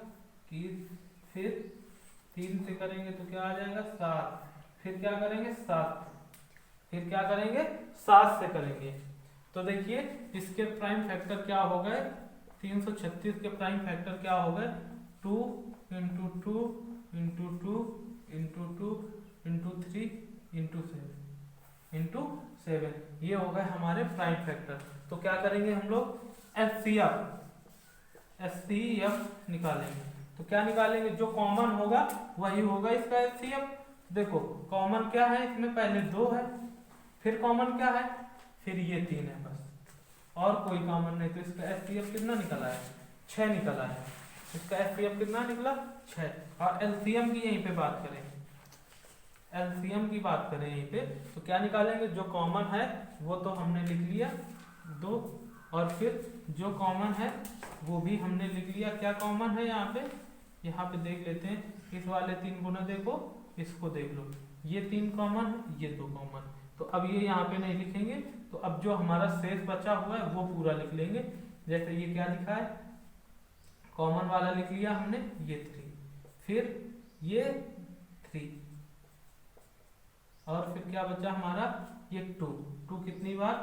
21, फिर 3 से करेंगे तो क्या आ जाएगा 7, फिर क्या करेंगे 7, फिर क्या करेंगे 7 से करेंगे। तो देखिए इसके प्राइम फैक्टर क्या हो गए, 336 के प्राइम फैक्टर क्या हो गए, 2 into 2 into 2 into 2 into 3 into 7, ये हो गए हमारे प्राइम फैक्टर। तो क्या करेंगे हम लोग एचसीएफ निकालेंगे। तो क्या निकालेंगे, जो कॉमन होगा वही होगा इसका एचसीएफ। देखो कॉमन क्या है इसमें, पहले 2 है, फिर कॉमन क्या है, फिर ये 3 है बस, और कोई कॉमन नहीं। तो इसका एचसीएफ कितना निकला है, 6 निकला है। इसका एचसीएफ कितना निकला 6। और एलसीएम की यहीं पे बात करें, एलसीएम की बात करें यहीं पे, तो क्या निकालेंगे, जो कॉमन है वो तो हमने लिख लिया 2, और फिर जो कॉमन है वो भी हमने लिख लिया। क्या कॉमन है यहाँ पे देख लेते हैं, इस वाले 3 गुना देखो, इसको देख लो, ये 3 कॉमन है, ये 2 कॉमन। तो अब ये यहाँ पे नहीं लिखेंगे, तो अब जो हमारा शेष बचा हुआ है वो पूरा लिख लेंगे। जैसे ये क्या लिखा है, कॉमन वाला लिख लिया हमने, ये 3, फिर ये 3, और फिर क्या बचा हमारा ये 2 कितनी बार,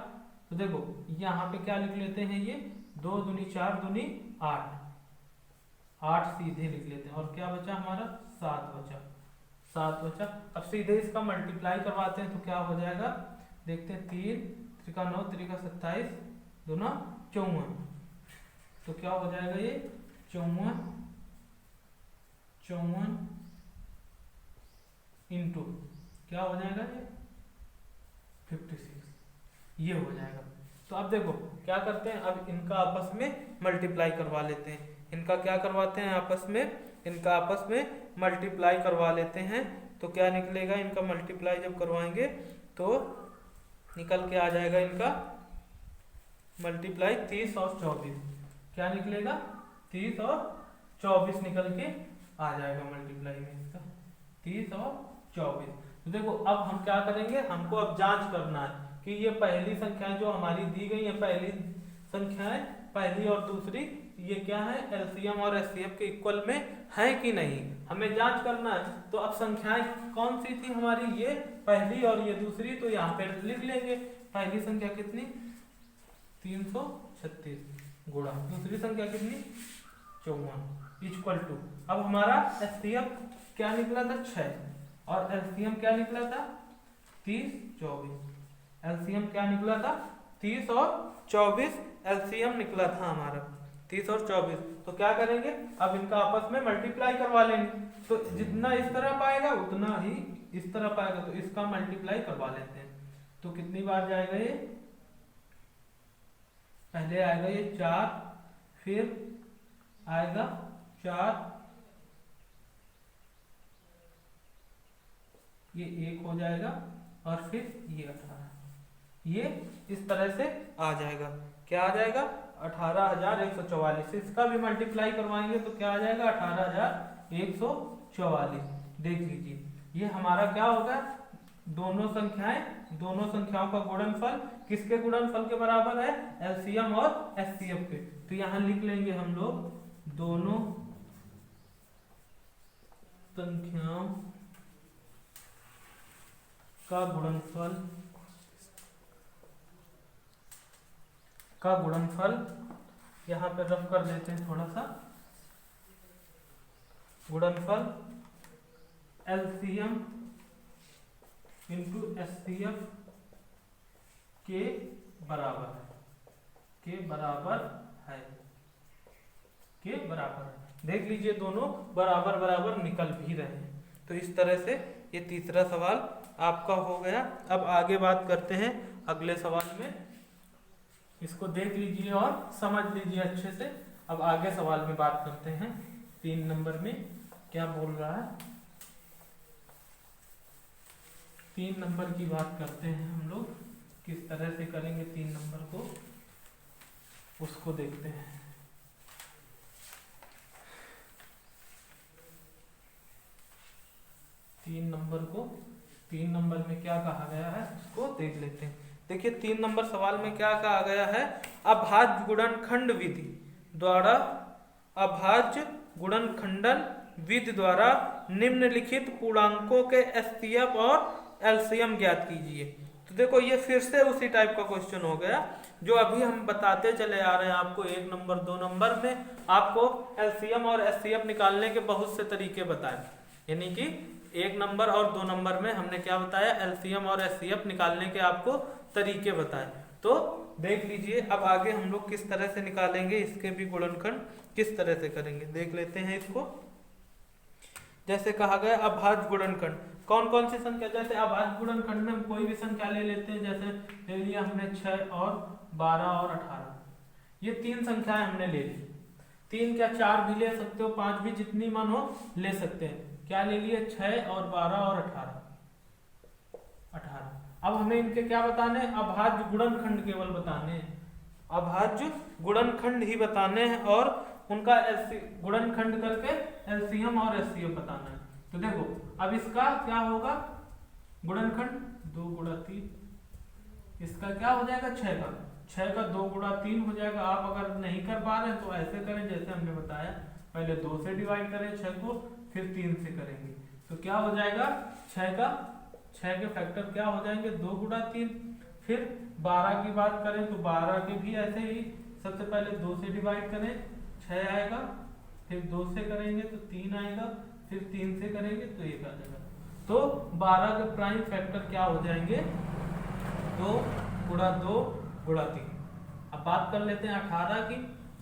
तो देखो यहाँ पे क्या लिख लेते हैं, ये 2 दूनी 4 दूनी 8 सीधे लिख लेते हैं। और क्या बचा हमारा 7 बचा। अब सीधे इसका मल्टीप्लाई करवाते हैं तो क्या हो जाएगा, देखते हैं, 3 त्रिका 9 त्रिका 27 दूना 54, तो क्या हो जाएगा ये 54 इंटू क्या हो जाएगा ये 56, ये हो जाएगा। तो अब देखो क्या करते हैं, अब इनका आपस में मल्टीप्लाई करवा लेते हैं। इनका क्या करवाते हैं आपस में मल्टीप्लाई करवा लेते हैं। तो क्या निकलेगा, इनका मल्टीप्लाई जब करवाएंगे तो निकल के आ जाएगा इनका मल्टीप्लाई 30 और 24, क्या निकलेगा 30 और 24 निकल के आ जाएगा मल्टीप्लाई में इसका 30 और 24। तो देखो अब हम क्या करेंगे, हमको अब जांच करना है कि ये पहली संख्याएं जो हमारी दी गई है, पहली संख्याएं, पहली और दूसरी, ये क्या है एलसीएम और एचसीएफ के इक्वल में है कि नहीं, हमें जांच करना है। तो अब संख्याएं कौन सी थी हमारी, ये पहली और ये दूसरी, तो यहाँ पे लिख लेंगे। पहली संख्या कितनी 336 गुणा दूसरी संख्या कितनी 54 इक्वल टू, अब हमारा एचसीएफ क्या निकला था 6 और एलसीएम क्या निकला था 30 24। एलसीएम क्या निकला था 30 और 24, एलसीएम निकला था हमारा 30 और 24। तो क्या करेंगे, अब इनका आपस में मल्टीप्लाई करवा लेंगे। तो जितना इस तरह पाएगा उतना ही इस तरह पाएगा, तो इसका मल्टीप्लाई करवा लेते हैं। तो कितनी बार जाएगा ये, पहले आएगा ये 4, फिर आएगा 4, ये 1 हो जाएगा, और फिर ये 18, ये इस तरह से आ जाएगा। क्या आ जाएगा 18,144। इसका भी मल्टीप्लाई करवाएंगे तो क्या आ जाएगा 18,144। देख लीजिए ये हमारा क्या होगा, दोनों संख्याओं का गुणनफल किसके गुणनफल के बराबर है, एलसीएम और एचसीएफ के। तो यहाँ लिख लेंगे हम लोग दोनों संख्याओं का गुणनफल यहाँ पे रफ कर देते हैं थोड़ा सा, गुणनफल एलसीएम इंटू एचसीएफ के बराबर है। देख लीजिए दोनों बराबर बराबर निकल भी रहे हैं। तो इस तरह से ये तीसरा सवाल आपका हो गया। अब आगे बात करते हैं अगले सवाल में, इसको देख लीजिए और समझ लीजिए अच्छे से। अब आगे सवाल में बात करते हैं 3 नंबर में क्या बोल रहा है। 3 नंबर की बात करते हैं हम लोग, किस तरह से करेंगे 3 नंबर को, उसको देखते हैं। तीन नंबर में क्या कहा गया है उसको देख लेते हैं। देखिए 3 नंबर सवाल में क्या कहा गया है, अभाज्य गुणनखंड विधि। द्वारा अभाज्य गुणनखंडन विधि द्वारा निम्नलिखित पूर्णांकों के एचसीएफ और एलसीएम ज्ञात कीजिए। तो देखो ये फिर से उसी टाइप का क्वेश्चन हो गया जो अभी हम बताते चले आ रहे हैं आपको 1 नंबर 2 नंबर में आपको एलसीएम और एचसीएफ निकालने के बहुत से तरीके बताए। यानी कि 1 नंबर और 2 नंबर में हमने क्या बताया, एलसीएम और एचसीएफ निकालने के आपको तरीके बताए। तो देख लीजिए अब आगे हम लोग किस तरह से निकालेंगे, इसके भी गुणनखंड किस तरह से करेंगे देख लेते हैं इसको। जैसे कहा गया अभाज्य गुणनखंड, कौन कौन सी संख्या, जैसे अभाज्य गुणनखंड में हम कोई भी संख्या ले लेते हैं। जैसे ले लिया हमने 6 और 12 और 18, ये 3 संख्याएं हमने ले ली। 3 क्या 4 भी ले सकते हो, 5 भी, जितनी मन हो ले सकते हैं। क्या ले लिए 6 और 12 और 18। अब हमें इनके क्या बताने हैं, अभाज्य गुणनखंड केवल बताने हैं, अभाज्य गुणनखंड ही बताने हैं और उनका गुणनखंड करके एलसीएम और एचसीएफ बताना है। तो देखो अब इसका क्या होगा गुणनखंड, 2 गुणा 3, इसका क्या हो जाएगा 6 का 2 गुणा 3 हो जाएगा। आप अगर नहीं कर पा रहे हैं तो ऐसे करें जैसे हमने बताया, पहले 2 से डिवाइड करें 6 को, फिर 3 से करेंगे तो क्या हो जाएगा 6 के फैक्टर क्या हो जाएंगे 2 गुणा 3। फिर 12 की बात करें तो 12 के भी ऐसे ही, सबसे पहले 2 से डिवाइड करें 6 आएगा, फिर 2 से करेंगे तो 3 आएगा, फिर 3 से करेंगे तो 1 आ जाएगा। तो 12 के प्राइम फैक्टर क्या हो जाएंगे 2 गुणा 2 गुणा 3। अब बात कर लेते हैं 18 की,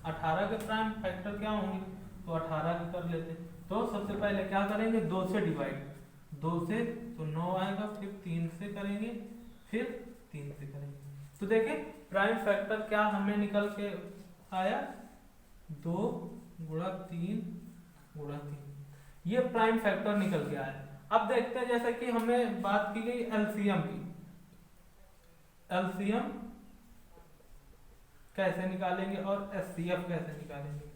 18 के प्राइम फैक्टर क्या होंगे, तो 18 के कर लेते हैं। तो सबसे पहले क्या करेंगे 2 से डिवाइड, 2 से तो 9 आएगा, फिर 3 से करेंगे, फिर 3 से करेंगे। तो देखिए प्राइम फैक्टर क्या हमें निकल के आया 2 गुणा 3 गुणा 3, ये प्राइम फैक्टर निकल के आया। अब देखते हैं जैसे कि हमें बात की गई एलसीएम की, एलसीएम कैसे निकालेंगे और एचसीएफ कैसे निकालेंगे।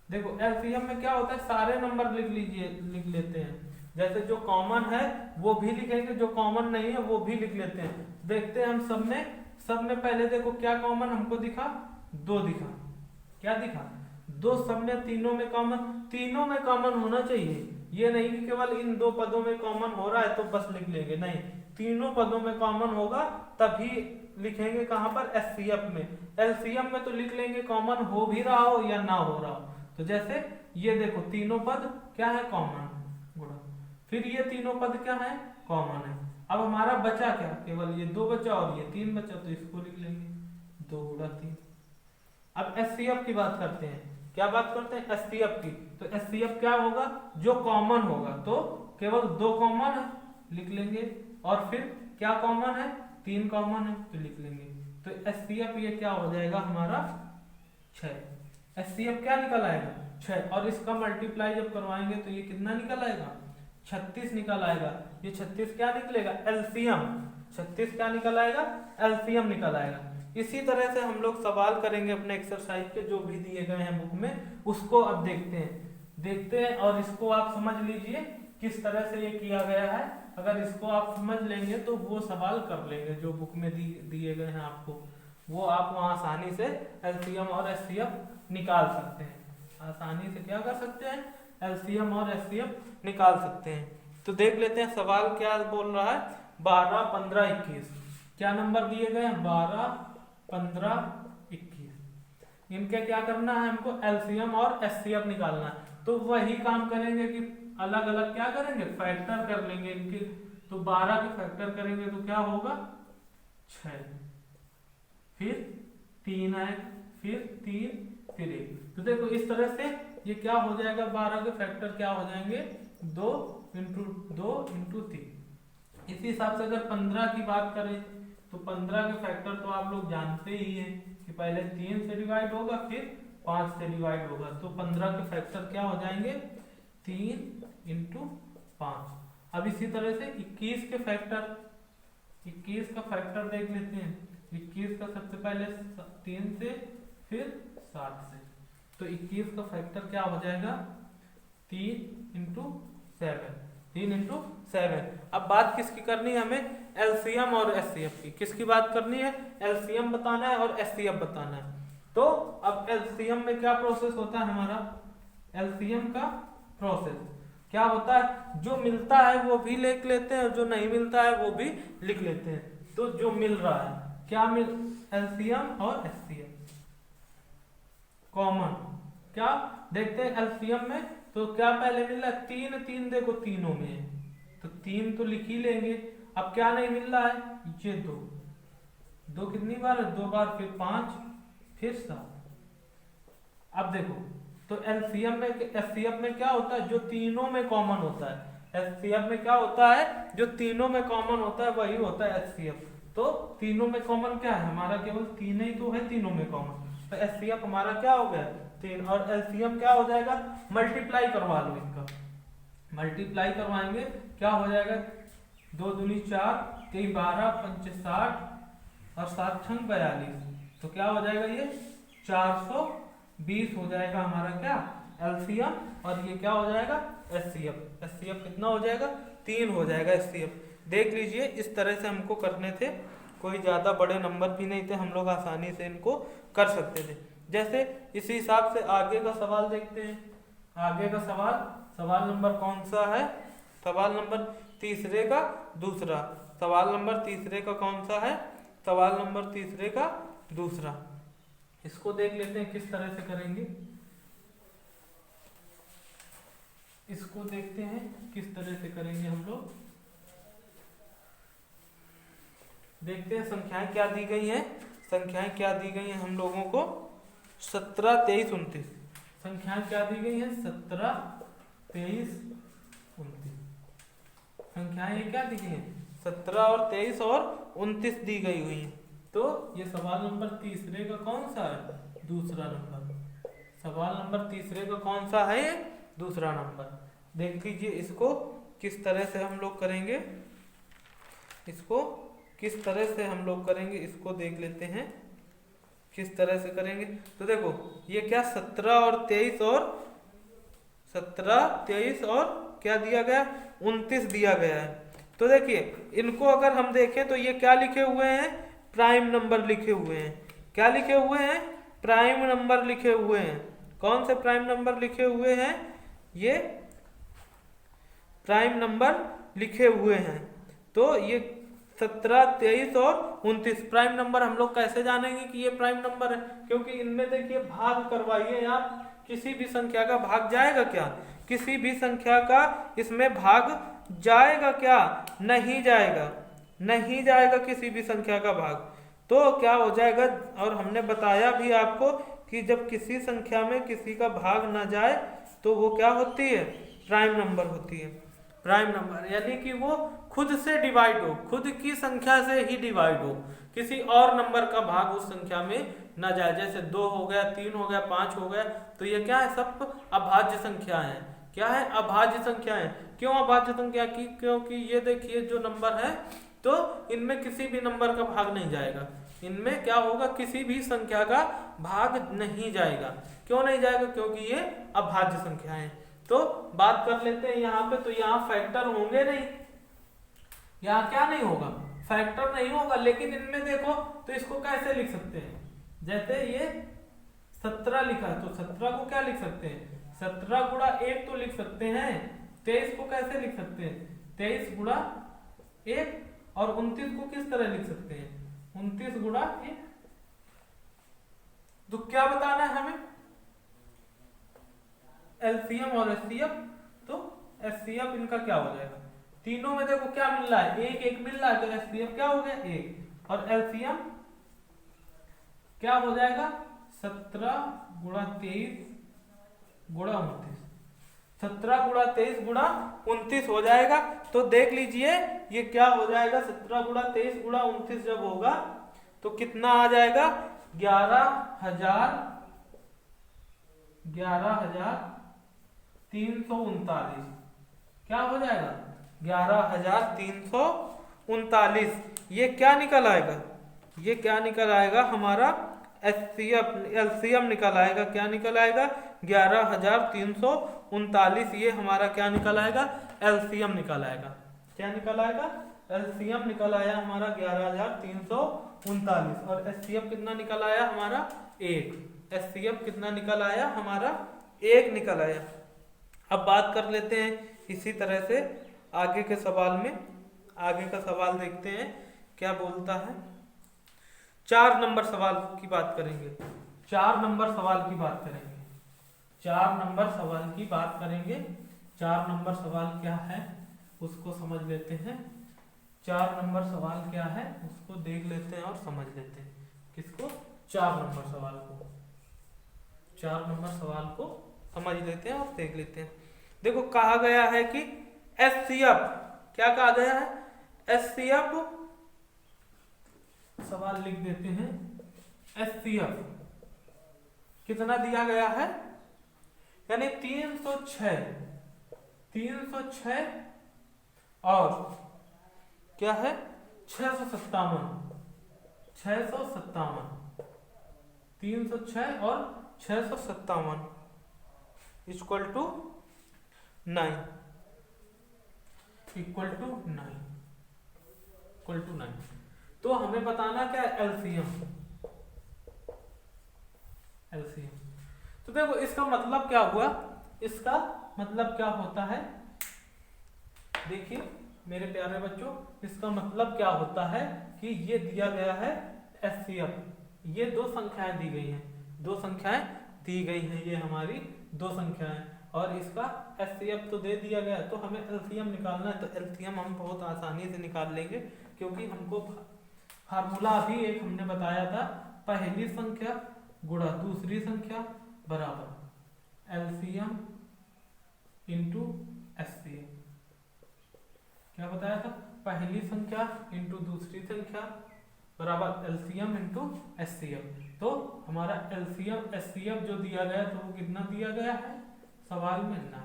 देखो एलसीएम में क्या होता है, सारे नंबर लिख लेते हैं। जैसे जो कॉमन है वो भी लिखेंगे, जो कॉमन नहीं है वो भी लिख लेते हैं। देखते हैं हम सब में पहले देखो क्या कॉमन हमको दिखा, 2 दिखा, क्या दिखा 2, सब में तीनों में कॉमन, तीनों में कॉमन होना चाहिए। ये नहीं कि केवल इन 2 पदों में कॉमन हो रहा है तो बस लिख लेंगे, नहीं, तीनों पदों में कॉमन होगा तभी लिखेंगे। कहां पर एचसीएफ में, एलसीएम में तो लिख लेंगे कॉमन हो भी रहा हो या ना हो रहा हो। तो जैसे ये देखो तीनों पद क्या है कॉमन गुणा, फिर ये तीनों पद क्या है कॉमन है। अब हमारा बचा क्या, केवल ये 2 बचा और ये 3 बचा, तो इसको लिख लेंगे 2 गुणा 3। अब एचसीएफ की बात करते हैं, क्या बात करते हैं एचसीएफ की। तो एचसीएफ क्या होगा, जो कॉमन होगा, तो केवल 2 कॉमन है लिख लेंगे, और फिर क्या कॉमन है 3 कॉमन है तो लिख लेंगे। तो एचसीएफ ये क्या हो जाएगा हमारा 6। एचसीएफ क्या निकल आएगा 6, और इसका मल्टीप्लाई जब करवाएंगे तो ये कितना निकल आएगा 36 निकल आएगा। ये 36 क्या निकलेगा एलसीएम, 36 क्या निकल आएगा एलसीएम निकल आएगा। इसी तरह से हम लोग सवाल करेंगे अपने एक्सरसाइज के जो भी दिए गए हैं बुक में, उसको अब देखते हैं और इसको आप समझ लीजिए किस तरह से ये किया गया है। अगर इसको आप समझ लेंगे तो वो सवाल कर लेंगे जो बुक में दिए गए हैं आपको, वो आप वहां आसानी से एलसीएम और एचसीएफ निकाल सकते हैं। आसानी से क्या कर सकते हैं एलसीएम और एचसीएफ निकाल सकते हैं। तो देख लेते हैं सवाल क्या बोल रहा है, 12, 15, 21 क्या नंबर दिए गए हैं 12, 15, 21। इनके क्या करना है हमको एलसीएम और एचसीएफ निकालना है। तो वही काम करेंगे कि अलग अलग क्या करेंगे फैक्टर कर लेंगे इनके। तो 12 के फैक्टर करेंगे तो क्या होगा 6, फिर 3 आएगा, फिर 3, फिर 1। तो देखो इस तरह से ये क्या हो जाएगा 12 के फैक्टर क्या हो जाएंगे 2 इंटू 2 इंटू 3। इसी हिसाब से अगर 15 की बात करें तो 15 के फैक्टर तो आप लोग जानते ही हैं कि पहले 3 से डिवाइड होगा फिर 5 से डिवाइड होगा। तो 15 के फैक्टर क्या हो जाएंगे 3 इंटू 5। अब इसी तरह से 21 के फैक्टर, 21 का फैक्टर देख लेते हैं। 21 का सबसे पहले 3 से फिर 7 से, तो 21 का फैक्टर क्या हो जाएगा 3 इंटू 7, 3 इंटू 7। अब बात किसकी करनी है हमें एलसीएम और एचसीएफ की। किसकी बात करनी है एलसीएम बताना है और एचसीएफ बताना है। तो अब एलसीएम में क्या प्रोसेस होता है हमारा, एलसीएम का प्रोसेस क्या होता है, जो मिलता है वो भी लिख लेते हैं और जो नहीं मिलता है वो भी लिख लेते हैं। तो जो मिल रहा है क्या मिल, एलसीएम और एचसीएफ कॉमन, क्या देखते हैं एलसीएम में तो क्या पहले मिल रहा है, 3 3 देखो तीनों में है तो 3 तो लिख ही लेंगे। अब क्या नहीं मिल रहा है, ये 2 2 कितनी बार है, 2 बार, फिर 5, फिर 7। अब देखो तो एलसीएम में, एचसीएफ में क्या होता है, जो तीनों में कॉमन होता है, एचसीएफ में क्या होता है, जो तीनों में कॉमन होता है वही होता है एचसीएफ। तो तीनों में कॉमन क्या है हमारा, केवल 3 ही तो है तीनों में कॉमन, तो एचसीएफ हमारा क्या हो गया 3, और एलसीएम क्या हो जाएगा, मल्टीप्लाई करवा लो इनका, मल्टीप्लाई करवाएंगे क्या हो जाएगा, 2 दूनी 4, 3 12, 5 60 और 7 छंग 42, तो क्या हो जाएगा ये 420 हो जाएगा हमारा क्या एलसीएम, और ये क्या हो जाएगा एचसीएफ। एचसीएफ कितना हो जाएगा 3 हो जाएगा एचसीएफ। देख लीजिए इस तरह से हमको करने थे, कोई ज़्यादा बड़े नंबर भी नहीं थे, हम लोग आसानी से इनको कर सकते थे। जैसे इसी हिसाब से आगे का सवाल देखते हैं। आगे का सवाल नंबर कौन सा है, सवाल नंबर तीसरे का दूसरा, सवाल नंबर तीसरे का कौन सा है, सवाल नंबर तीसरे का दूसरा। इसको देख लेते हैं किस तरह से करेंगे, इसको देखते हैं किस तरह से करेंगे हम लोग। देखते हैं संख्याएं क्या दी गई हैं, संख्याएं क्या दी गई हैं हम लोगों को, 17 23 29 संख्याएं क्या दी गई हैं, 17 23 29 संख्याएं क्या दी गई हैं, 17 और 23 और 29 दी गई हुई हैं। तो ये सवाल नंबर तीसरे का कौन सा है, दूसरा नंबर, सवाल नंबर तीसरे का कौन सा है, दूसरा नंबर। देख लीजिए इसको किस तरह से हम लोग करेंगे, इसको किस तरह से हम लोग करेंगे, इसको देख लेते हैं किस तरह से करेंगे। तो देखो ये क्या 17 और 23 और 17 23 और क्या दिया गया 29 दिया गया है। तो देखिए इनको अगर हम देखें तो ये क्या लिखे हुए हैं, प्राइम नंबर लिखे हुए हैं। क्या लिखे हुए हैं, प्राइम नंबर लिखे हुए हैं। कौन से प्राइम नंबर लिखे हुए हैं, ये प्राइम नंबर लिखे हुए हैं। तो ये 17 23 और 29 प्राइम नंबर हम लोग कैसे जानेंगे कि ये प्राइम नंबर है, क्योंकि इनमें देखिए भाग करवाइए आप, किसी भी संख्या का भाग जाएगा क्या, किसी भी संख्या का इसमें भाग जाएगा क्या, नहीं जाएगा, नहीं जाएगा किसी भी संख्या का भाग। तो क्या हो जाएगा, और हमने बताया भी आपको कि जब किसी संख्या में किसी का भाग ना जाए तो वो क्या होती है, प्राइम नंबर होती है। प्राइम नंबर यानी कि वो खुद से डिवाइड हो, खुद की संख्या से ही डिवाइड हो, किसी और नंबर का भाग उस संख्या में ना जाए। जैसे 2 हो गया, 3 हो गया, 5 हो गया, तो ये क्या है, सब अभाज्य संख्या है। क्या है, अभाज्य संख्या है। क्यों अभाज्य संख्या की, क्योंकि ये देखिए जो नंबर है तो इनमें किसी भी नंबर का भाग नहीं जाएगा, इनमें क्या होगा, किसी भी संख्या का भाग नहीं जाएगा। क्यों नहीं जाएगा, क्योंकि ये अभाज्य संख्या है। तो बात कर लेते हैं यहाँ पे, तो यहाँ फैक्टर होंगे नहीं, यहाँ क्या नहीं होगा, फैक्टर नहीं होगा। लेकिन इनमें देखो तो इसको कैसे लिख सकते हैं, जैसे ये 17 लिखा है तो 17 को क्या लिख सकते हैं, 17 गुणा 1 तो लिख सकते हैं। 23 को कैसे लिख सकते हैं, 23 गुणा 1, और 29 को किस तरह लिख सकते हैं, 29 गुणा 1। तो क्या बताना है हमें, एलसीएम और एचसीएफ। तो एचसीएफ इनका क्या हो जाएगा, तीनों में देखो क्या मिल रहा है, 1 1 मिल रहा है, तो एचसीएफ क्या हो गया 1, और एलसीएम क्या हो जाएगा 17 गुणा 23 गुणा 29, 17 गुणा 23 गुणा 29 हो जाएगा। तो देख लीजिए ये क्या हो जाएगा, 17 गुणा 23 गुणा 29 जब होगा तो कितना आ जाएगा, 11,339। क्या हो जाएगा 11,339। ये क्या निकल आएगा, ये क्या निकल आएगा हमारा एलसीएम निकल आएगा। क्या निकल आएगा 11,339। ये हमारा क्या निकल आएगा, एलसीएम निकल आएगा। क्या निकल आएगा, एलसीएम निकल आया हमारा 11,339, और एचसीएफ कितना निकल आया हमारा 1। HCF कितना निकल आया हमारा? 1 निकल आया। अब बात कर लेते हैं इसी तरह से आगे के सवाल में। आगे का सवाल देखते हैं क्या बोलता है। 4 नंबर सवाल की बात करेंगे। 4 नंबर सवाल की बात करेंगे। 4 नंबर सवाल की बात करेंगे। 4 नंबर सवाल क्या है उसको समझ लेते हैं। 4 नंबर सवाल क्या है उसको देख लेते हैं और समझ लेते हैं। किसको? 4 नंबर सवाल को। 4 नंबर सवाल को समझ लेते हैं और देख लेते हैं। देखो कहा गया है कि HCF, क्या कहा गया है? HCF, सवाल लिख देते हैं। HCF कितना दिया गया है? यानी 306 और क्या है 657। 306 और 657 इक्वल टू 9। तो हमें बताना क्या है? एलसीएम। तो देखो इसका मतलब क्या हुआ? इसका मतलब क्या होता है? देखिए मेरे प्यारे बच्चों, इसका मतलब क्या होता है कि ये दिया गया है HCF। ये 2 संख्याएं दी गई हैं। 2 संख्याएं दी गई हैं, ये हमारी 2 संख्याएं, और इसका HCF तो दे दिया गया। तो हमें एलसीएम निकालना है। तो एलसीएम हम बहुत आसानी से निकाल लेंगे, क्योंकि हमको फार्मूला अभी एक हमने बताया था, पहली संख्या गुणा दूसरी संख्या बराबर एलसीएम इंटू HCF। क्या बताया था? पहली संख्या इंटू दूसरी संख्या बराबर एलसीएम इंटू HCF। तो हमारा एलसीएम HCF जो दिया गया तो वो कितना दिया गया है सवाल में? 9।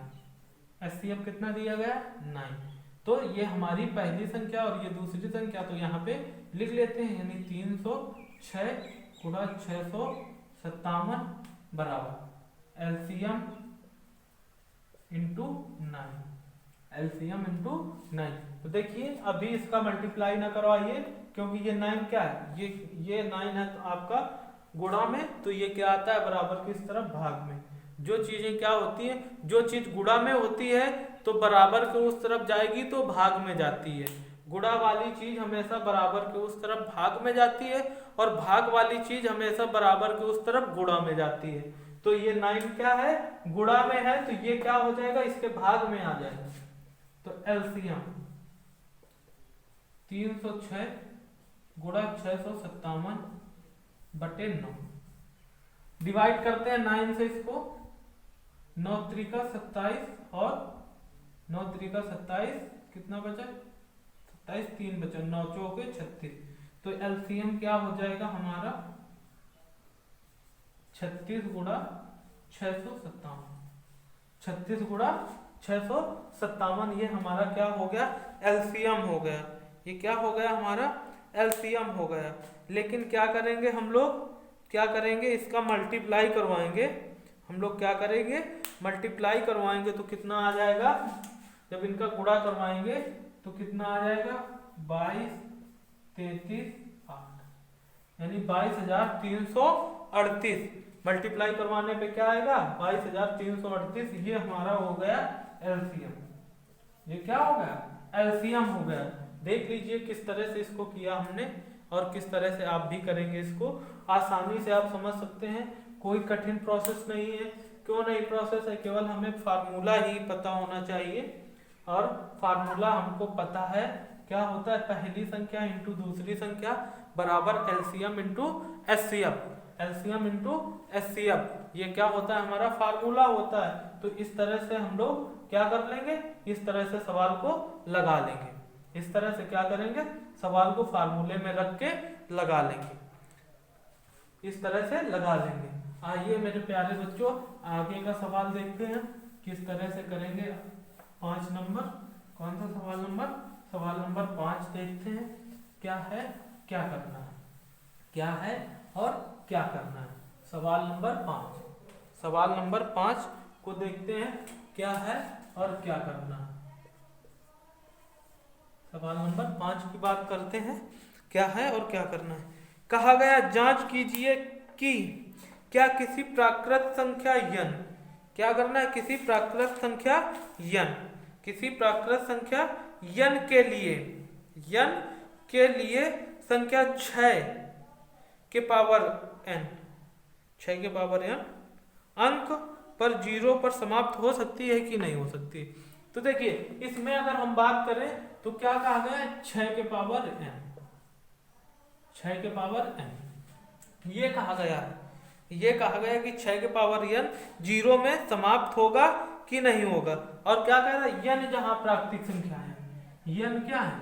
HCF कितना दिया गया? 9। तो ये हमारी पहली संख्या और ये दूसरी संख्या, तो यहाँ पे लिख लेते हैं, यानी 306 गुणा 657 बराबर एलसीएम इंटू 9। LCM into 9। तो देखिए अभी इसका मल्टीप्लाई ना करवाइए, क्योंकि ये 9 क्या है? ये 9 है तो आपका गुणा में, तो ये क्या आता है? बराबर किस तरफ? भाग में। जो चीजें क्या होती है, जो चीज गुणा में होती है तो बराबर के उस तरफ जाएगी तो भाग में जाती है। गुणा वाली चीज हमेशा बराबर के उस तरफ भाग में जाती है, और भाग वाली चीज हमेशा बराबर के उस तरफ गुणा में जाती है। तो ये 9 क्या है? गुणा में है, तो ये क्या हो जाएगा? इसके भाग में आ जाएगा। तो एलसीएम 306 गुणा 657 बटे 9। डिवाइड करते हैं 9 से इसको। 9 त्रिका 27 और 9 त्रिका 27, कितना बचा? 27, 3 बचा, 9 चौके 36। तो एलसीएम क्या हो जाएगा हमारा? 36 गुणा 657। 36 गुणा 657, ये हमारा क्या हो गया? एलसीएम हो गया। ये क्या हो गया हमारा? एलसीएम हो गया। लेकिन क्या करेंगे हम लोग? क्या करेंगे? इसका मल्टीप्लाई करवाएंगे हम लोग। क्या करेंगे? मल्टीप्लाई करवाएंगे तो कितना आ जाएगा? जब इनका गुणा करवाएंगे तो कितना आ जाएगा? 22, 33, 8, यानी 22,338। मल्टीप्लाई करवाने पे क्या आएगा? 22,338। ये हमारा हो गया एलसीएम। ये क्या हो गया? एलसीएम हो गया। देख लीजिए किस तरह से इसको किया हमने, और किस तरह से आप भी करेंगे इसको। आसानी से आप समझ सकते हैं, कोई कठिन प्रोसेस नहीं है। क्यों नहीं प्रोसेस है? केवल हमें फार्मूला ही पता होना चाहिए, और फार्मूला हमको पता है क्या होता है? पहली संख्या इंटू दूसरी संख्या बराबर LCM into HCF। LCM into HCF, ये क्या होता है? हमारा फार्मूला होता है। तो इस तरह से हम लोग क्या कर लेंगे? इस तरह से सवाल को लगा लेंगे। इस तरह से क्या करेंगे? सवाल को फार्मूले में रख के लगा लेंगे। इस तरह से लगा लेंगे। आइए मेरे प्यारे बच्चों, आगे का सवाल देखते हैं किस तरह से करेंगे। 5 नंबर, कौन सा सवाल नंबर? सवाल नंबर 5 देखते हैं क्या है, क्या करना है। क्या है और क्या करना है? सवाल नंबर 5। सवाल नंबर 5 को देखते हैं क्या है और क्या करना है। सवाल नंबर 5 की बात करते हैं, क्या है और क्या करना है। कहा गया जांच कीजिए कि क्या किसी प्राकृत संख्या n, क्या करना है, किसी प्राकृत संख्या n, किसी प्राकृत संख्या n के लिए संख्या 6 के पावर n, 6 के पावर n अंक पर 0 पर समाप्त हो सकती है कि नहीं हो सकती। तो देखिए इसमें अगर हम बात करें तो क्या कहा गया है, 6 के पावर n, 6 के पावर n ये कहा गया है, ये कहा गया कि 6 के पावर n 0 में समाप्त होगा कि नहीं होगा। और क्या कह रहा है, n जहां प्राकृतिक संख्या है, n क्या है,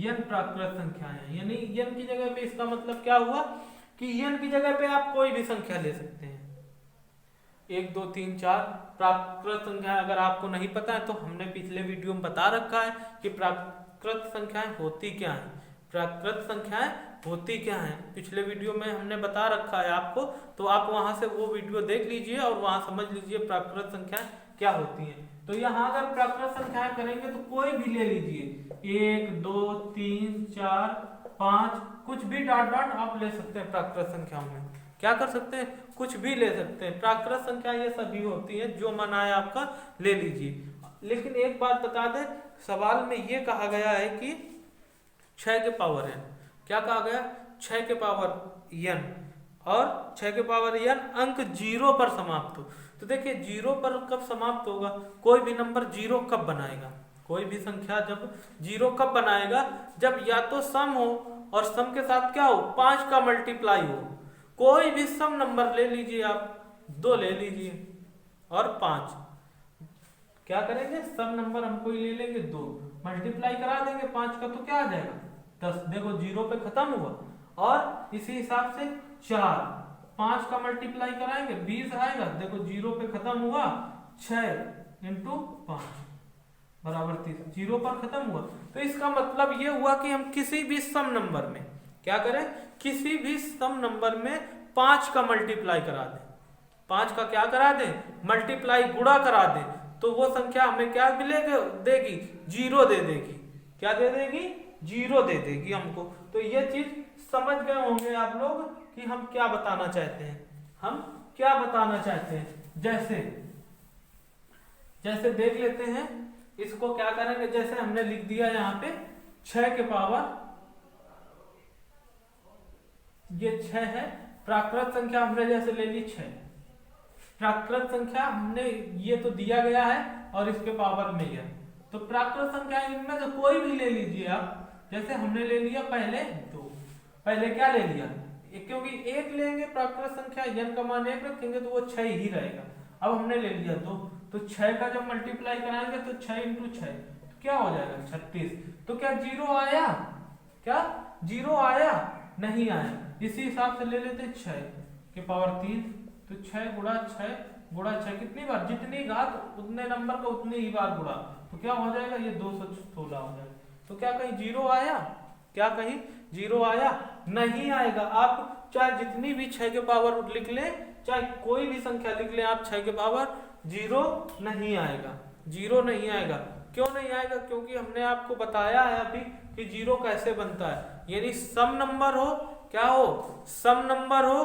n प्राकृत संख्या है, यानी n की जगह पे इसका मतलब क्या हुआ कि n की जगह पे आप कोई भी संख्या ले सकते हैं, 1 2 3 4 प्राकृत संख्या। अगर आपको नहीं पता है तो हमने पिछले वीडियो में बता रखा है कि प्राकृत संख्याएं होती क्या है, प्राकृत संख्याएं होती क्या है, पिछले वीडियो में हमने बता रखा है आपको, तो आप वहां से वो वीडियो देख लीजिए और वहां समझ लीजिए प्राकृत संख्याएं क्या होती हैं। तो यहाँ अगर प्राकृत संख्याएं करेंगे तो कोई भी ले लीजिए, 1 2 3 4 5 कुछ भी डॉट डॉट आप ले सकते हैं प्राकृत संख्याओं में, क्या कर सकते हैं, कुछ भी ले सकते हैं। प्राकृत संख्या ये सभी होती है, जो मन आए आपका ले लीजिए। लेकिन एक बात बता दें, सवाल में ये कहा गया है कि 6 के पावर n, क्या कहा गया, 6 के पावर n और 6 के पावर n अंक 0 पर समाप्त हो। तो देखिए 0 पर कब समाप्त होगा, कोई भी नंबर 0 कब बनाएगा, कोई भी संख्या जब 0 कब बनाएगा, जब या तो सम हो और सम के साथ क्या हो, 5 का मल्टीप्लाई हो। कोई भी सम नंबर ले लीजिए आप, 2 ले लीजिए और 5, क्या करेंगे, सम नंबर हम कोई ले लेंगे 2, मल्टीप्लाई करा देंगे 5 का तो क्या आ जाएगा 10, देखो 0 पे खत्म हुआ। और इसी हिसाब से 4, 5 का मल्टीप्लाई कराएंगे 20 आएगा, देखो 0 पे खत्म हुआ, 6 इंटू 5 बराबर 30, 0 पर खत्म हुआ। तो इसका मतलब ये हुआ कि हम किसी भी सम नंबर में क्या करें, किसी भी सम नंबर में 5 का मल्टीप्लाई करा दें, 5 का क्या करा दें, मल्टीप्लाई गुणा करा दें, तो वो संख्या हमें क्या मिलेगी, देगी 0 दे देगी, क्या दे देगी, 0 दे देगी हमको। तो ये चीज समझ गए होंगे आप लोग कि हम क्या बताना चाहते हैं, हम क्या बताना चाहते हैं। जैसे देख लेते हैं, इसको क्या करेंगे, जैसे हमने लिख दिया यहाँ पे 6 के पावर, ये 6 है, प्राकृत संख्या हमने जैसे ले ली 6, प्राकृत संख्या हमने ये तो दिया गया है और इसके पावर में यह, तो प्राकृत संख्या इनमें से कोई भी ले लीजिए आप। जैसे हमने ले लिया पहले 2, पहले क्या ले लिया, क्योंकि 1 लेंगे प्राकृत संख्या n का मान 1 रखेंगे तो वो 6 ही रहेगा। अब हमने ले लिया 2, तो 6 का जब मल्टीप्लाई कराएंगे तो 6 इंटू 6 तो क्या हो जाएगा 36। तो क्या 0 आया, क्या 0 आया, नहीं आया। इसी हिसाब से ले लेते 6 के पावर 3, तो 6 गुणा 6 गुणा 6 कितनी बार, जितनी घात उतने नंबर का उतनी ही बार गुणा, तो क्या हो जाएगा, ये 216 हो जाएगा। तो क्या कहीं 0 आया, क्या कहीं 0 आया, नहीं आएगा। आप चाहे जितनी भी 6 के पावर लिख ले, चाहे कोई भी संख्या लिख ले आप 6 के पावर, 0 नहीं आएगा, 0 नहीं आएगा। क्यों नहीं आएगा, क्योंकि हमने आपको बताया है अभी कि 0 कैसे बनता है, यानी सम नंबर हो, क्या हो, सम नंबर हो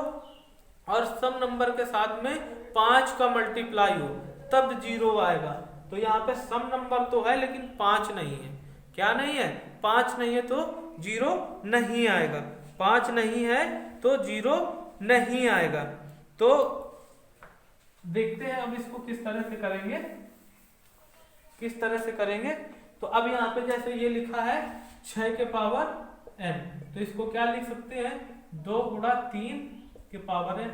और सम नंबर के साथ में 5 का मल्टीप्लाई हो, तब 0 आएगा। तो यहाँ पे सम नंबर तो है लेकिन 5 नहीं है, क्या नहीं है, 5 नहीं है तो 0 नहीं आएगा, 5 नहीं है तो 0 नहीं आएगा। तो देखते हैं अब इसको किस तरह से करेंगे, किस तरह से करेंगे। तो अब यहाँ पे जैसे ये लिखा है 6 के पावर n, तो इसको क्या लिख सकते हैं, 2 गुणा 3 के पावर n,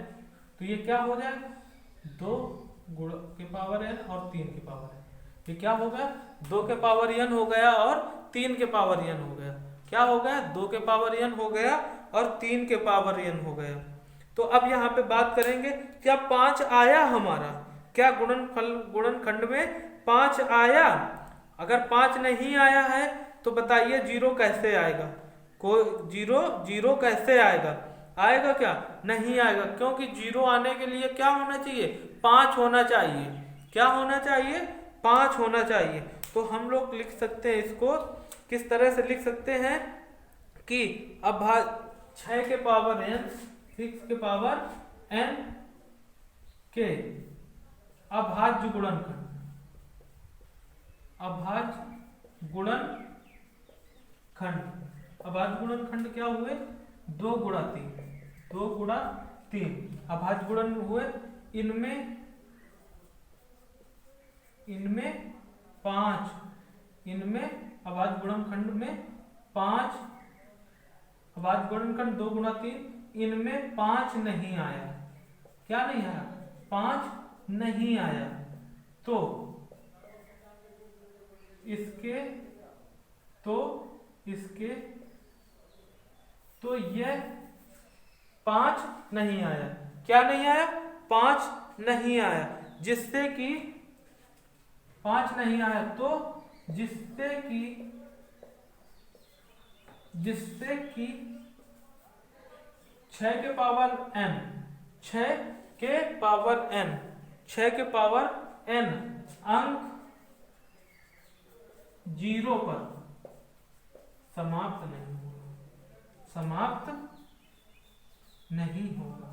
तो ये क्या हो जाएगा, 2 गुणा के पावर n और 3 के पावर n, ये क्या हो गया, 2 के पावर n हो गया और 3 के पावर n हो गया, क्या हो गया, 2 के पावर n हो गया और 3 के पावर n हो गया। तो अब यहाँ पे बात करेंगे, क्या 5 आया हमारा, क्या गुणनखंड में 5 आया। अगर 5 नहीं आया है तो बताइए 0 कैसे आएगा, कोई 0 कैसे आएगा, आएगा क्या, नहीं आएगा, क्योंकि 0 आने के लिए क्या होना चाहिए, 5 होना चाहिए, क्या होना चाहिए, 5 होना चाहिए। तो हम लोग लिख सकते हैं, इसको किस तरह से लिख सकते हैं कि अब 6 के पावर n, 6 के पावर n के अभाज्य गुणनखंड, अभाज्य गुणनखंड, अभाज्य गुणनखंड क्या हुए? 2 गुणा 3, 2 गुणा 3 अभाज्य गुणन हुए। इनमें 5, इनमें अभाज्य गुणनखंड में 5, अभाज्य गुणनखंड 2 गुणा 3, इनमें 5 नहीं आया। क्या नहीं आया? 5 नहीं आया। तो इसके तो यह 5 नहीं आया। क्या नहीं आया? 5 नहीं आया, जिससे कि 5 नहीं आया, तो जिससे कि 6 के पावर n, 6 के पावर n, 6 के पावर n अंक 0 पर समाप्त नहीं होगा, समाप्त नहीं होगा।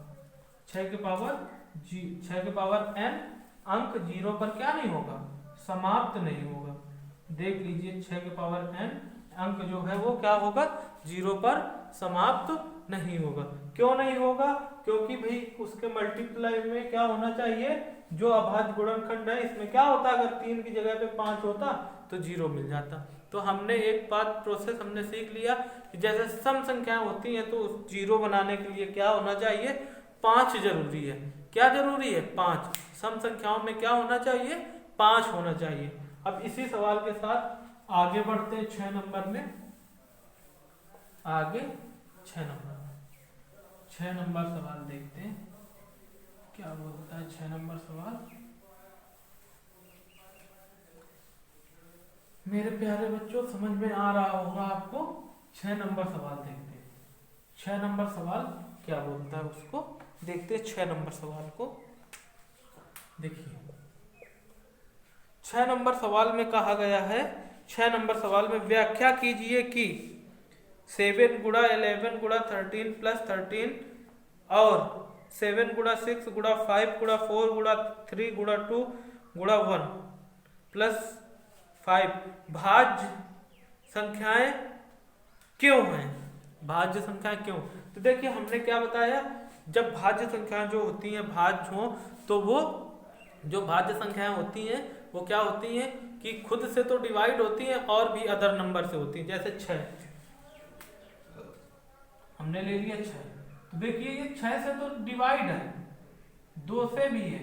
6 के पावर n अंक 0 पर क्या नहीं होगा? समाप्त नहीं होगा। देख लीजिए 6 के पावर n अंक जो है वो क्या होगा? 0 पर समाप्त नहीं होगा। क्यों नहीं होगा? क्योंकि भाई उसके मल्टीप्लाई में क्या होना चाहिए? जो अभाज्य गुणनखंड है इसमें क्या होता? अगर 3 की जगह पे 5 होता तो 0 मिल जाता। तो हमने एक बात प्रोसेस हमने सीख लिया कि जैसे सम संख्याएं होती हैं तो 0 बनाने के लिए क्या होना चाहिए? 5 जरूरी है। क्या जरूरी है? 5। सम संख्याओं में क्या होना चाहिए? 5 होना चाहिए। अब इसी सवाल के साथ आगे बढ़ते हैं 6 नंबर में। आगे 6 नंबर सवाल देखते हैं क्या बोलता है 6 नंबर सवाल। मेरे प्यारे बच्चों समझ में आ रहा होगा आपको। 6 नंबर सवाल देखते हैं। 6 नंबर सवाल क्या बोलता है उसको देखते हैं। 6 नंबर सवाल को देखिए। 6 नंबर सवाल में कहा गया है, 6 नंबर सवाल में व्याख्या कीजिए कि 7 गुणा 11 गुणा 13 प्लस 13 और 7 गुणा 6 गुणा 5 गुणा 4 गुणा 3 गुणा 2 गुणा 1 प्लस 5 भाज्य संख्याएं क्यों हैं? भाज्य संख्याएं क्यों? तो देखिए हमने क्या बताया, जब भाज्य संख्याएं जो होती हैं भाज्य हो तो वो जो भाज्य संख्याएं होती हैं वो क्या होती हैं कि खुद से तो डिवाइड होती हैं और भी अदर नंबर से होती हैं। जैसे 6 हमने ले लिया 6, तो देखिए ये 6 से तो डिवाइड है, 2 से भी है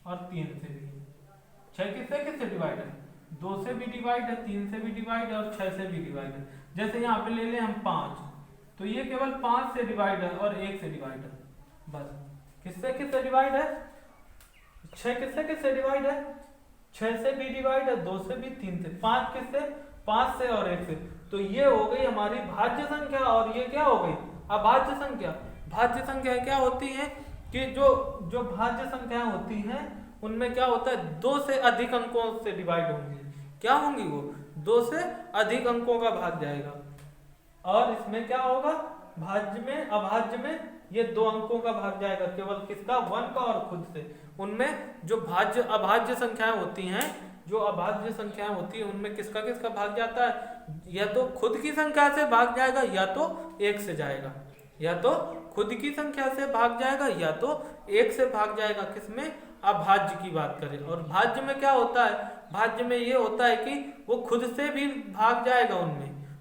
और 3 से भी है। 6 किससे डिवाइड है? 2 से भी डिवाइड है, 3 से भी डिवाइड है और 6 से भी डिवाइड है। जैसे यहाँ पे ले लें हम 5, तो ये केवल 5 से डिवाइड है और 1 से डिवाइड है। बस किससे डिवाइड है? 6 किससे डिवाइड है? 6 से भी डिवाइड है, 2 से भी, 3 से। 5 किससे? 5 से और 1 से। तो ये हो गई हमारी भाज्य संख्या और ये क्या हो गई? अभाज्य संख्या। भाज्य संख्या क्या होती है कि जो भाज्य संख्याएं होती हैं उनमें क्या होता है 2 से अधिक अंकों से डिवाइड होंगी। क्या होंगी वो? 2 से अधिक अंकों का भाग जाएगा। और इसमें क्या होगा? भाज्य में अभाज्य में ये 2 अंकों का भाग जाएगा, केवल किसका? 1 का और खुद से। उनमें जो भाज्य अभाज्य संख्याएं होती हैं, जो अभाज्य संख्याएं होती है उनमें किसका भाग जाता है? या तो खुद की संख्या से भाग जाएगा या तो 1 से जाएगा, या तो खुद की संख्या से भाग जाएगा या तो 1 से भाग जाएगा। किसमें? अभाज्य की बात करें। और भाज्य में क्या होता है? भाज्य में ये होता है कि वो खुद से भी भाग जाएगा,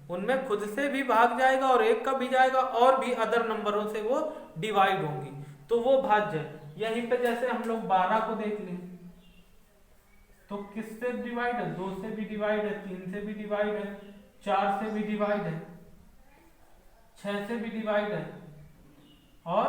उनमें खुद से भी भाग जाएगा और 1 का भी जाएगा और भी अदर नंबरों से वो डिवाइड होंगी, तो वो भाज्य है। यहीं पे जैसे हम लोग 12 को देख लें तो किससे डिवाइड है? 2 से भी डिवाइड है, 3 से भी डिवाइड है, 4 से भी डिवाइड है, 6 से भी डिवाइड है और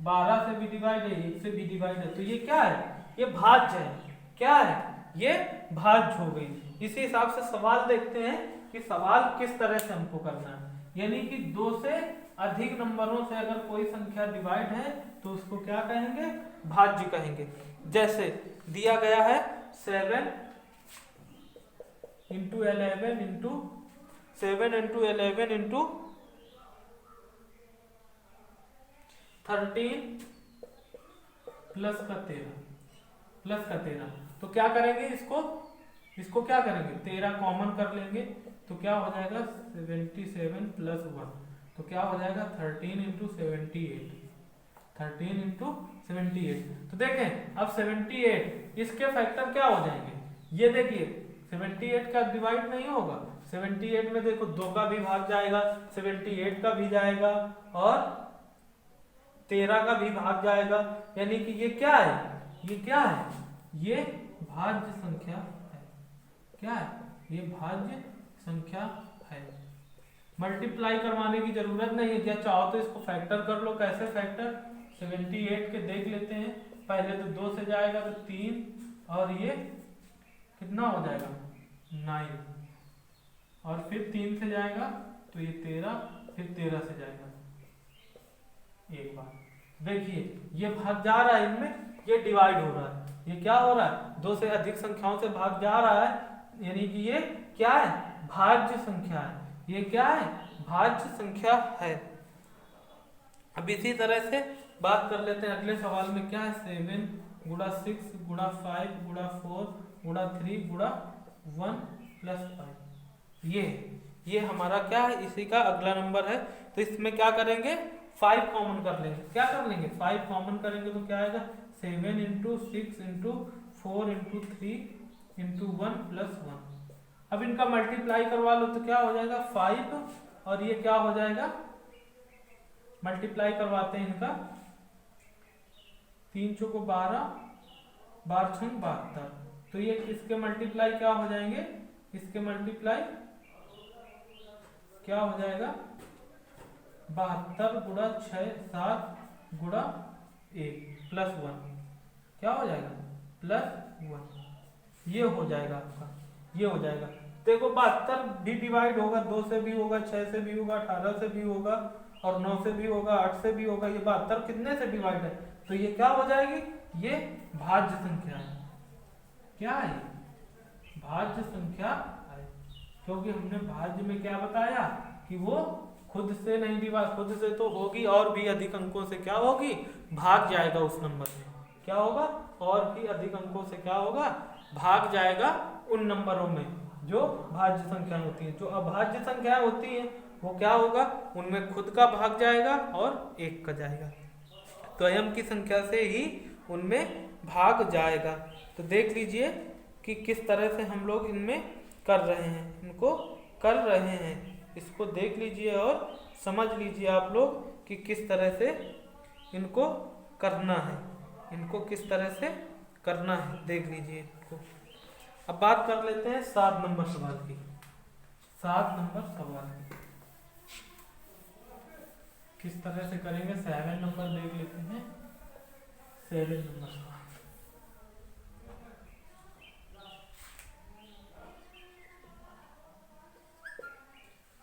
12 से भी डिवाइड है, 1 से भी डिवाइड है। तो ये क्या है? ये भाज्य है। क्या है? ये भाज्य हो गई। इसी हिसाब से सवाल देखते हैं कि सवाल किस तरह से हमको करना है। यानी कि 2 से अधिक नंबरों से अगर कोई संख्या डिवाइड है तो उसको क्या कहेंगे? भाज्य कहेंगे। जैसे दिया गया है 7 into 11 into 7 into 11 into 13 plus का 13 तो क्या करेंगे, इसको क्या करेंगे, 13 कॉमन कर लेंगे तो क्या हो जाएगा 77 प्लस 1 तो क्या हो जाएगा 13 इंटू 78 तो देखें अब 78 इसके फैक्टर क्या हो जाएंगे, ये देखिए 78 का डिवाइड नहीं होगा, 78 में देखो 2 का भी भाग जाएगा, 78 का भी जाएगा और 13 का भी भाग जाएगा, यानी कि ये क्या है, ये भाज्य संख्या है। क्या है, ये भाज्य संख्या है। मल्टीप्लाई करवाने की जरूरत नहीं है, क्या चाहो तो इसको फैक्टर कर लो। कैसे फैक्टर, 78 के देख लेते हैं, पहले तो 2 से जाएगा तो 3 और ये कितना हो जाएगा 9 और फिर 3 से जाएगा तो ये 13, फिर 13 से जाएगा एक बार। देखिए ये भाग जा रहा है, इनमें ये डिवाइड हो रहा है, ये क्या हो रहा है 2 से अधिक संख्याओं से भाग जा रहा है, यानी कि ये क्या है, भाज्य संख्या है। ये क्या है, भाज्य संख्या है। अब इसी तरह से बात कर लेते हैं अगले सवाल में, क्या है 7 गुणा 6 गुणा 5 गुणा 4 गुणा 3 गुणा 1 प्लस 5। ये हमारा क्या है, इसी का अगला नंबर है। तो इसमें क्या करेंगे, 5 कॉमन कर लेंगे। क्या कर लेंगे, 5 कॉमन करेंगे तो क्या आएगा 7 into 6 into 4 into 3 into 1 plus 1। अब इनका मल्टीप्लाई करवा लो तो क्या हो जाएगा 5 और ये क्या हो जाएगा, मल्टीप्लाई करवाते हैं इनका, 3 चौको 12, 12 छंग 72। तो ये इसके मल्टीप्लाई क्या हो जाएंगे, इसके मल्टीप्लाई क्या हो जाएगा 72 गुणा 6 7 गुणा 1 प्लस 1, क्या हो जाएगा प्लस 1। ये हो जाएगा आपका, ये हो जाएगा। देखो 72 भी डिवाइड होगा, 2 से भी होगा, 6 से भी होगा, 18 से भी होगा और 9 से भी होगा, 8 से भी होगा। ये 72 कितने से डिवाइड है, तो ये क्या हो जाएगी, ये भाज्य संख्या है। क्या है, भाज्य संख्या है, क्योंकि हमने भाज्य में क्या बताया कि वो खुद से नहीं डिवाइड, खुद से तो होगी और भी अधिक अंकों से क्या होगी, भाग जाएगा उस नंबर में। क्या होगा, और भी अधिक अंकों से क्या होगा, भाग जाएगा उन नंबरों में जो भाज्य संख्या होती है। जो अभाज्य संख्या होती है वो क्या होगा, उनमें खुद का भाग जाएगा और 1 का जाएगा, तो अयम की संख्या से ही उनमें भाग जाएगा। तो देख लीजिए कि किस तरह से हम लोग इनमें कर रहे हैं, इनको कर रहे हैं, इसको देख लीजिए और समझ लीजिए आप लोग कि किस तरह से इनको करना है, इनको किस तरह से करना है, देख लीजिए इनको। अब बात कर लेते हैं 7 नंबर सवाल की। 7 नंबर सवाल किस तरह से करेंगे, 7 नंबर देख लेते हैं। 7 नंबर सवाल,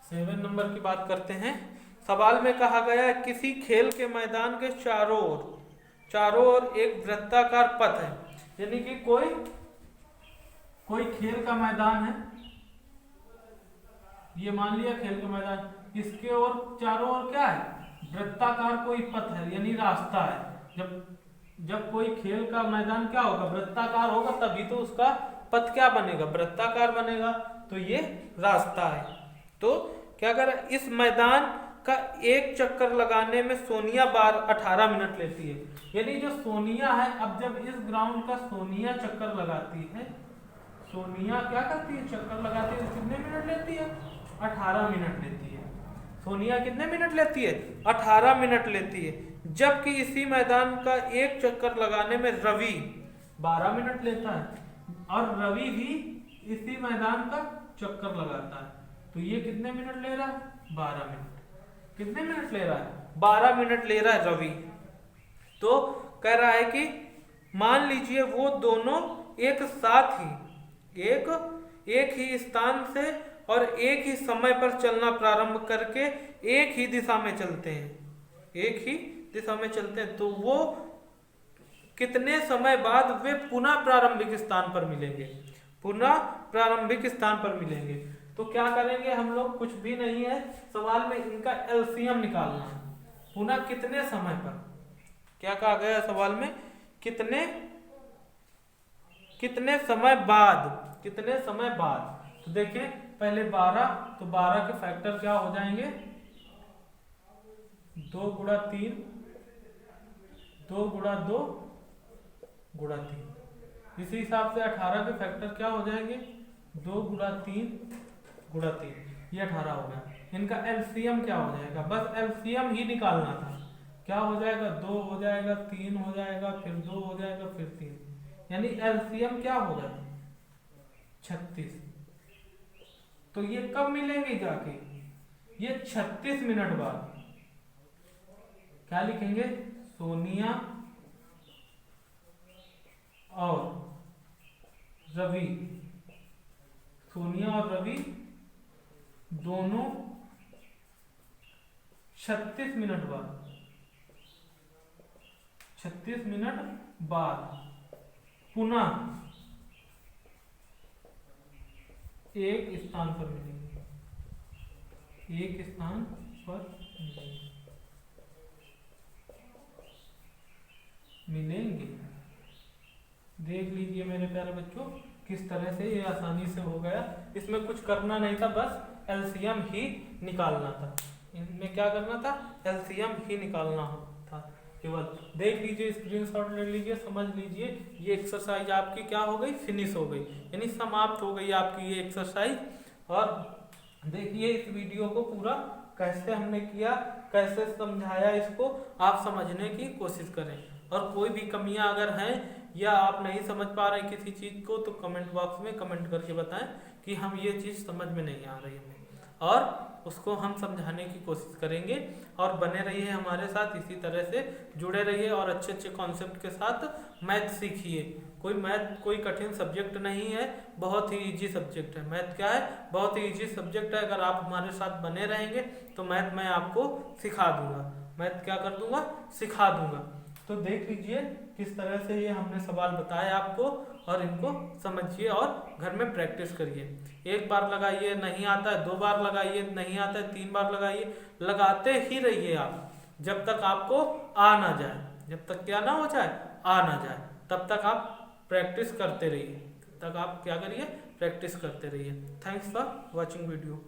सेवन नंबर की बात करते हैं। सवाल में कहा गया है किसी खेल के मैदान के चारों ओर एक वृत्ताकार पथ है, यानी कि कोई खेल का मैदान है, ये मान लिया खेल का मैदान, इसके और चारों ओर क्या है, वृत्ताकार कोई पथ है, यानी रास्ता है। जब कोई खेल का मैदान क्या होगा, वृत्ताकार होगा, तभी तो उसका पथ क्या बनेगा, वृत्ताकार बनेगा, तो ये रास्ता है। तो क्या कर, इस मैदान का एक चक्कर लगाने में सोनिया 18 मिनट लेती है, यानी जो सोनिया है, अब जब इस ग्राउंड का सोनिया चक्कर लगाती है, सोनिया क्या करती है, चक्कर लगाती है, कितने मिनट लेती है, 18 मिनट लेती है। सोनिया कितने मिनट लेती है, 18 मिनट लेती है। जबकि इसी मैदान का एक चक्कर लगाने में रवि 12 मिनट लेता है और रवि भी इसी मैदान का चक्कर लगाता है, तो ये कितने मिनट ले रहा है, 12 मिनट। कितने मिनट ले रहा है, 12 मिनट ले रहा है रवि। तो कह रहा है कि मान लीजिए वो दोनों एक साथ ही एक ही स्थान से और एक ही समय पर चलना प्रारंभ करके एक ही दिशा में चलते हैं, तो वो कितने समय बाद वे पुनः प्रारंभिक स्थान पर मिलेंगे। तो क्या करेंगे हम लोग, कुछ भी नहीं है, सवाल में इनका एलसीएम निकालना है। पुनः कितने समय पर, क्या कहा गया सवाल में कितने कितने समय बाद, कितने समय बाद। तो देखिए पहले 12, तो 12 के फैक्टर क्या हो जाएंगे, 2 गुणा 3, 2 गुणा 2 गुणा 3। इसी हिसाब से 18 के फैक्टर क्या हो जाएंगे, 2 गुणा 3 गुणा 3, ये 18 हो गया। इनका एलसीएम क्या हो जाएगा, बस एलसीएम ही निकालना था। क्या हो जाएगा, 2 हो जाएगा, 3 हो जाएगा, फिर 2 हो जाएगा, फिर 3, यानी एलसीएम क्या होगा, 36। तो ये कब मिलेंगे जाके, ये 36 मिनट बाद। क्या लिखेंगे, सोनिया और रवि, सोनिया और रवि दोनों 36 मिनट बाद, 36 मिनट बाद पुनः एक स्थान पर मिलेंगे, एक स्थान पर मिलेंगे। देख लीजिए मेरे प्यारे बच्चों किस तरह से ये आसानी से हो गया, इसमें कुछ करना नहीं था, बस एलसीएम ही निकालना था। इनमें क्या करना था, एलसीएम ही निकालना था केवल। देख लीजिए, स्क्रीनशॉट ले लीजिए, समझ लीजिए, ये एक्सरसाइज आपकी क्या हो गई, फिनिश हो गई, यानी समाप्त हो गई आपकी ये एक्सरसाइज। और देखिए इस वीडियो को पूरा कैसे हमने किया, कैसे समझाया, इसको आप समझने की कोशिश करें। और कोई भी कमियां अगर हैं या आप नहीं समझ पा रहे किसी चीज को, तो कमेंट बॉक्स में कमेंट करके बताएं कि हम ये चीज समझ में नहीं आ रही है, और उसको हम समझाने की कोशिश करेंगे। और बने रहिए हमारे साथ, इसी तरह से जुड़े रहिए और अच्छे अच्छे कॉन्सेप्ट के साथ मैथ सीखिए। मैथ कोई कठिन सब्जेक्ट नहीं है, बहुत ही इजी सब्जेक्ट है। मैथ क्या है, बहुत ही इजी सब्जेक्ट है। अगर आप हमारे साथ बने रहेंगे तो मैथ मैं आपको सिखा दूंगा, मैथ क्या कर दूंगा, सिखा दूंगा। तो देख लीजिए किस तरह से ये हमने सवाल बताए आपको, और इनको समझिए और घर में प्रैक्टिस करिए। एक बार लगाइए नहीं आता है, 2 बार लगाइए नहीं आता है, 3 बार लगाइए, लगाते ही रहिए आप, जब तक आपको आ ना जाए, जब तक क्या ना हो जाए, आ ना जाए, तब तक आप प्रैक्टिस करते रहिए, तब तक आप क्या करिए, प्रैक्टिस करते रहिए। Thanks for watching video.